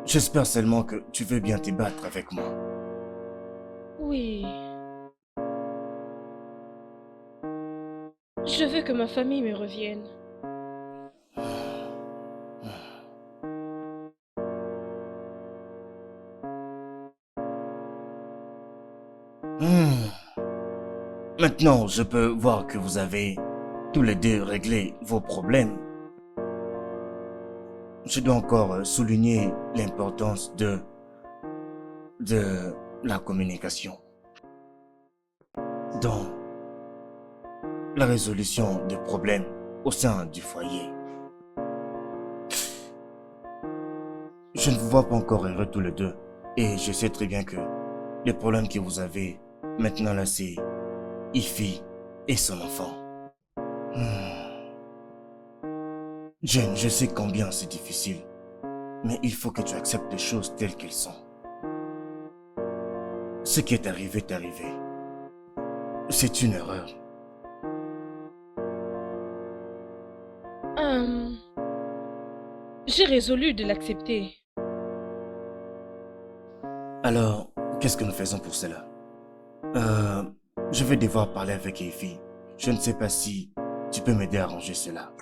J'espère seulement que tu veux bien te battre avec moi. Oui. Je veux que ma famille me revienne. Maintenant, je peux voir que vous avez tous les deux réglé vos problèmes. Je dois encore souligner l'importance de la communication dans la résolution des problèmes au sein du foyer. Je ne vous vois pas encore heureux tous les deux et je sais très bien que les problèmes que vous avez maintenant là, c'est Ify et son enfant. Jane, je sais combien c'est difficile, mais il faut que tu acceptes les choses telles qu'elles sont. Ce qui est arrivé est arrivé. C'est une erreur. J'ai résolu de l'accepter. Alors, qu'est-ce que nous faisons pour cela? Je vais devoir parler avec Ify. Je ne sais pas si tu peux m'aider à arranger cela.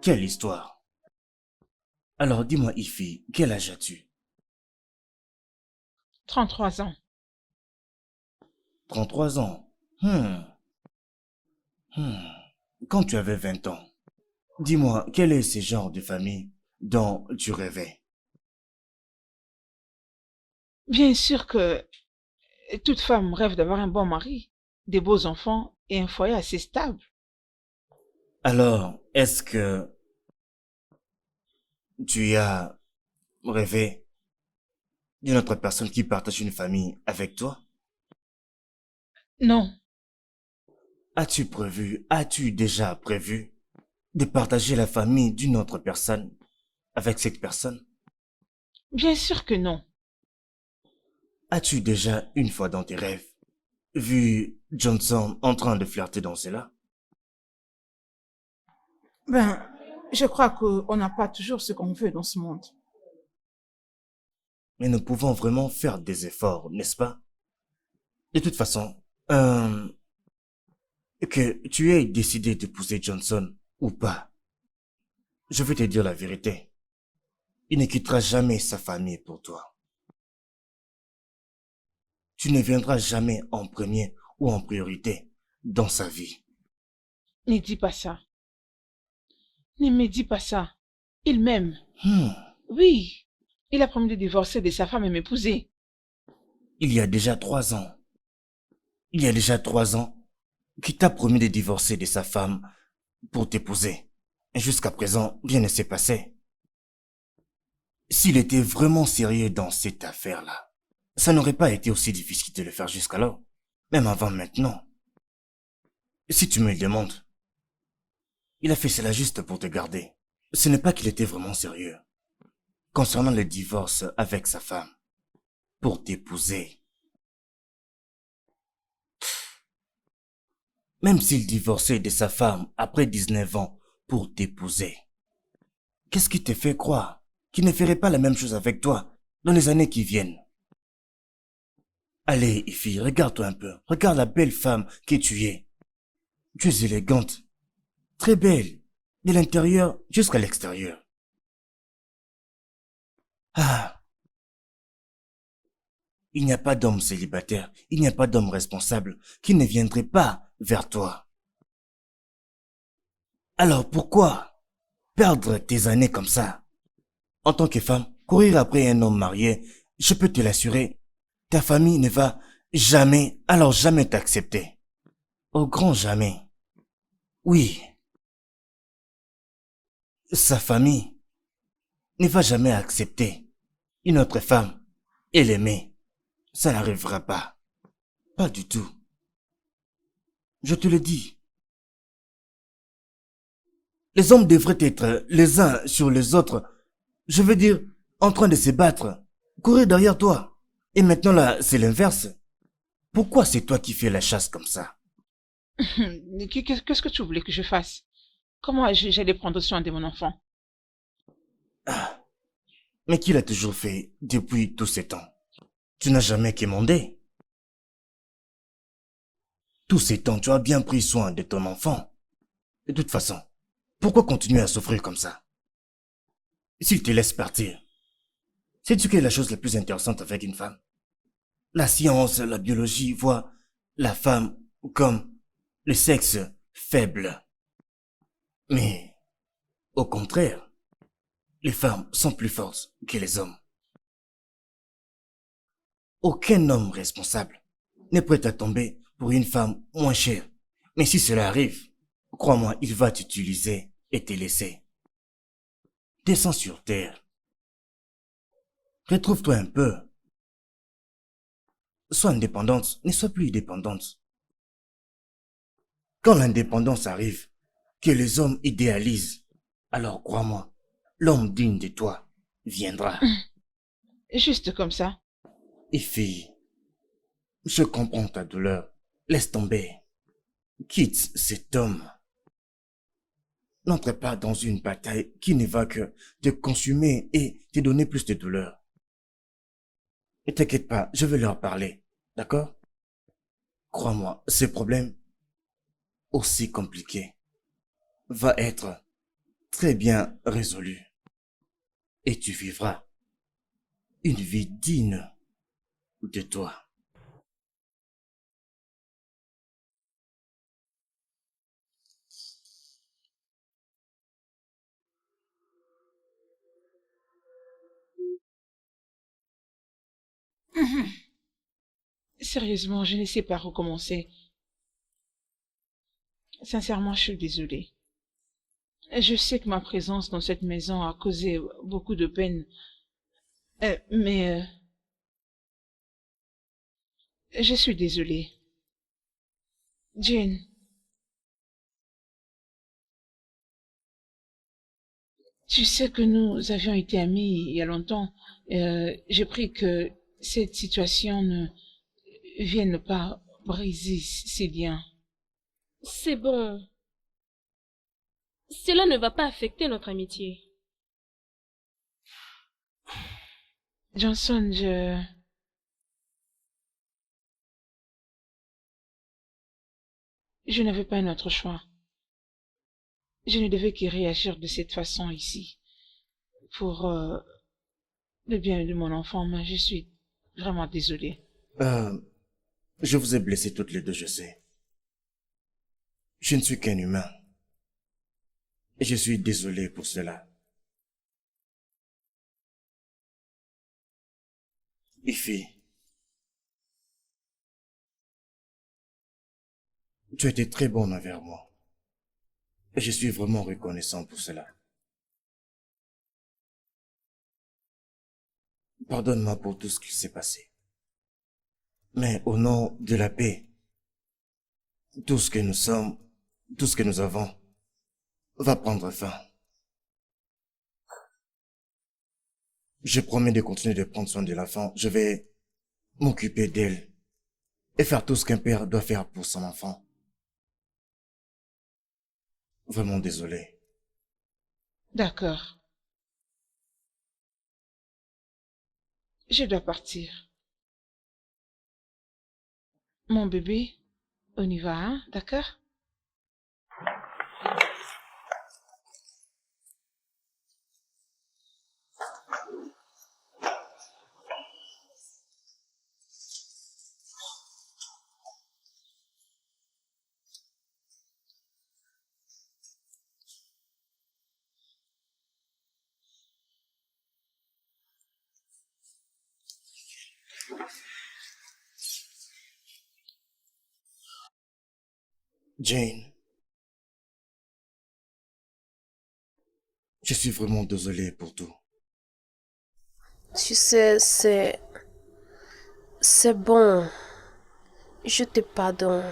Quelle histoire. Alors dis-moi Ify, quel âge as-tu? 33 ans. 33 ans. Quand tu avais 20 ans, dis-moi, quel est ce genre de famille dont tu rêvais? Bien sûr que toute femme rêve d'avoir un bon mari, des beaux enfants et un foyer assez stable. Alors, est-ce que tu as rêvé d'une autre personne qui partage une famille avec toi? Non, As-tu déjà prévu de partager la famille d'une autre personne avec cette personne? bien sûr que non. As-tu déjà, une fois dans tes rêves, vu Johnson en train de flirter dans cela? Ben, je crois qu'on n'a pas toujours ce qu'on veut dans ce monde. Mais nous pouvons vraiment faire des efforts, n'est-ce pas? De toute façon, que tu aies décidé d'épouser Johnson ou pas, je vais te dire la vérité. Il ne quittera jamais sa famille pour toi. Tu ne viendras jamais en premier ou en priorité dans sa vie. Ne dis pas ça. Ne me dis pas ça. Il m'aime. Oui, il a promis de divorcer de sa femme et m'épouser. Il y a déjà 3 ans. Il y a déjà 3 ans qu'il t'a promis de divorcer de sa femme pour t'épouser. Et jusqu'à présent, rien ne s'est passé. S'il était vraiment sérieux dans cette affaire-là, ça n'aurait pas été aussi difficile de le faire jusqu'alors, même avant maintenant. Si tu me le demandes, il a fait cela juste pour te garder. Ce n'est pas qu'il était vraiment sérieux concernant le divorce avec sa femme, pour t'épouser. Même s'il divorçait de sa femme après 19 ans pour t'épouser, qu'est-ce qui te fait croire qu'il ne ferait pas la même chose avec toi dans les années qui viennent? Allez, Ify, regarde-toi un peu. Regarde la belle femme que tu es. Tu es élégante, très belle, de l'intérieur jusqu'à l'extérieur. Il n'y a pas d'homme célibataire, il n'y a pas d'homme responsable qui ne viendrait pas vers toi. Alors pourquoi Perdre tes années comme ça. En tant que femme, courir après un homme marié, je peux te l'assurer, ta famille ne va jamais, alors jamais t'accepter. Au grand jamais. Oui. Sa famille ne va jamais accepter une autre femme et l'aimer. Ça n'arrivera pas. Pas du tout. Je te le dis. Les hommes devraient être les uns sur les autres. Je veux dire, en train de se battre, courir derrière toi. Et maintenant là, c'est l'inverse. Pourquoi c'est toi qui fais la chasse comme ça? Qu'est-ce que tu voulais que je fasse? Comment j'allais prendre soin de mon enfant? Ah, mais qui l'a toujours fait depuis tous ces temps? Tu n'as jamais quémandé. Tous ces temps, tu as bien pris soin de ton enfant. De toute façon, pourquoi continuer à souffrir comme ça? S'il te laisse partir, sais-tu quelle est la chose la plus intéressante avec une femme? La science, la biologie voient la femme comme le sexe faible. Mais, au contraire, les femmes sont plus fortes que les hommes. Aucun homme responsable n'est prêt à tomber pour une femme moins chère. Mais si cela arrive, crois-moi, il va t'utiliser et te laisser. Descends sur terre. Retrouve-toi un peu. Sois indépendante, ne sois plus dépendante. Quand l'indépendance arrive, que les hommes idéalisent, alors crois-moi, l'homme digne de toi viendra. Juste comme ça. Et fille, je comprends ta douleur. Laisse tomber. Quitte cet homme. N'entre pas dans une bataille qui ne va que te consumer et te donner plus de douleur. Ne t'inquiète pas, je vais leur parler. D'accord? Crois-moi, ce problème, aussi compliqué, va être très bien résolu. Et tu vivras une vie digne de toi. Sérieusement, je ne sais pas recommencer. Sincèrement, je suis désolée. Je sais que ma présence dans cette maison a causé beaucoup de peine. Mais je suis désolée. Jane, tu sais que nous avions été amis il y a longtemps. J'ai pris que cette situation ne vienne pas briser ces liens. C'est bon. Cela ne va pas affecter notre amitié. Johnson, je n'avais pas un autre choix. Je ne devais que réagir de cette façon ici. Pour le bien de mon enfant, mais je suis vraiment désolée. Je vous ai blessés toutes les deux, je sais. Je ne suis qu'un humain. Et je suis désolé pour cela. Ify, tu as été très bonne envers moi. Et je suis vraiment reconnaissant pour cela. Pardonne-moi pour tout ce qui s'est passé. Mais au nom de la paix, tout ce que nous sommes, tout ce que nous avons, va prendre fin. Je promets de continuer de prendre soin de l'enfant. Je vais m'occuper d'elle et faire tout ce qu'un père doit faire pour son enfant. Vraiment désolé. D'accord. Je dois partir. Mon bébé, on y va, hein? D'accord? Jane, je suis vraiment désolé pour tout. Tu sais, c'est bon. Je te pardonne.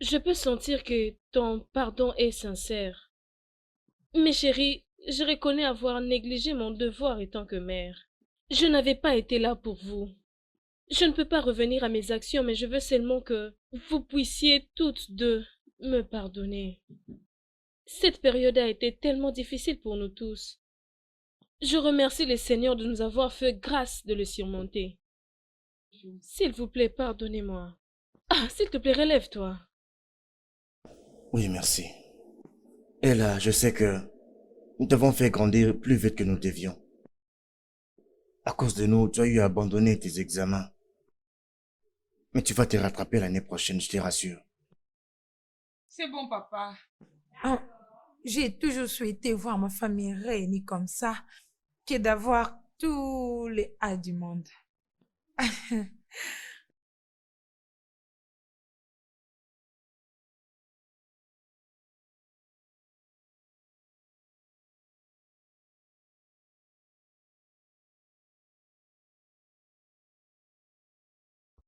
Je peux sentir que ton pardon est sincère. Mais chérie, je reconnais avoir négligé mon devoir étant que mère. Je n'avais pas été là pour vous. Je ne peux pas revenir à mes actions, mais je veux seulement que vous puissiez toutes deux me pardonner. Cette période a été tellement difficile pour nous tous. Je remercie le Seigneur de nous avoir fait grâce de le surmonter. S'il vous plaît, pardonnez-moi. Ah, s'il te plaît, relève-toi. Oui, merci. Et là, je sais que nous t'avons fait grandir plus vite que nous devions. À cause de nous, tu as eu à abandonner tes examens. Mais tu vas te rattraper l'année prochaine, je te rassure. C'est bon, papa. Ah, j'ai toujours souhaité voir ma famille réunie comme ça que d'avoir tous les A du monde.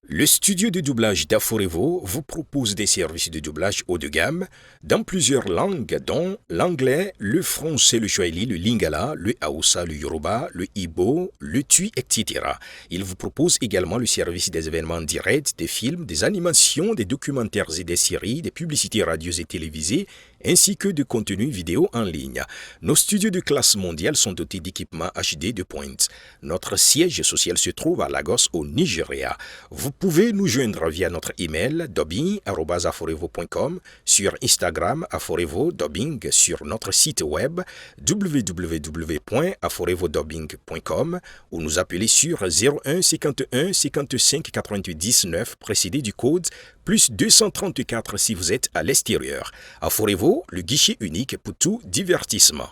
Le studio de doublage d'Aforevo vous propose des services de doublage haut de gamme dans plusieurs langues dont l'anglais, le français, le swahili, le lingala, le hausa, le yoruba, le igbo, le tui, etc. Il vous propose également le service des événements directs, des films, des animations, des documentaires et des séries, des publicités radios et télévisées, ainsi que de contenus vidéo en ligne. Nos studios de classe mondiale sont dotés d'équipements HD de pointe. Notre siège social se trouve à Lagos, au Nigeria. Vous pouvez nous joindre via notre email dubbing@aforevo.com, sur Instagram Aforevo Dubbing, sur notre site web www.aforevodubbing.com ou nous appeler sur 01 51 55 99 précédé du code plus 234 si vous êtes à l'extérieur. Aforevo, le guichet unique pour tout divertissement.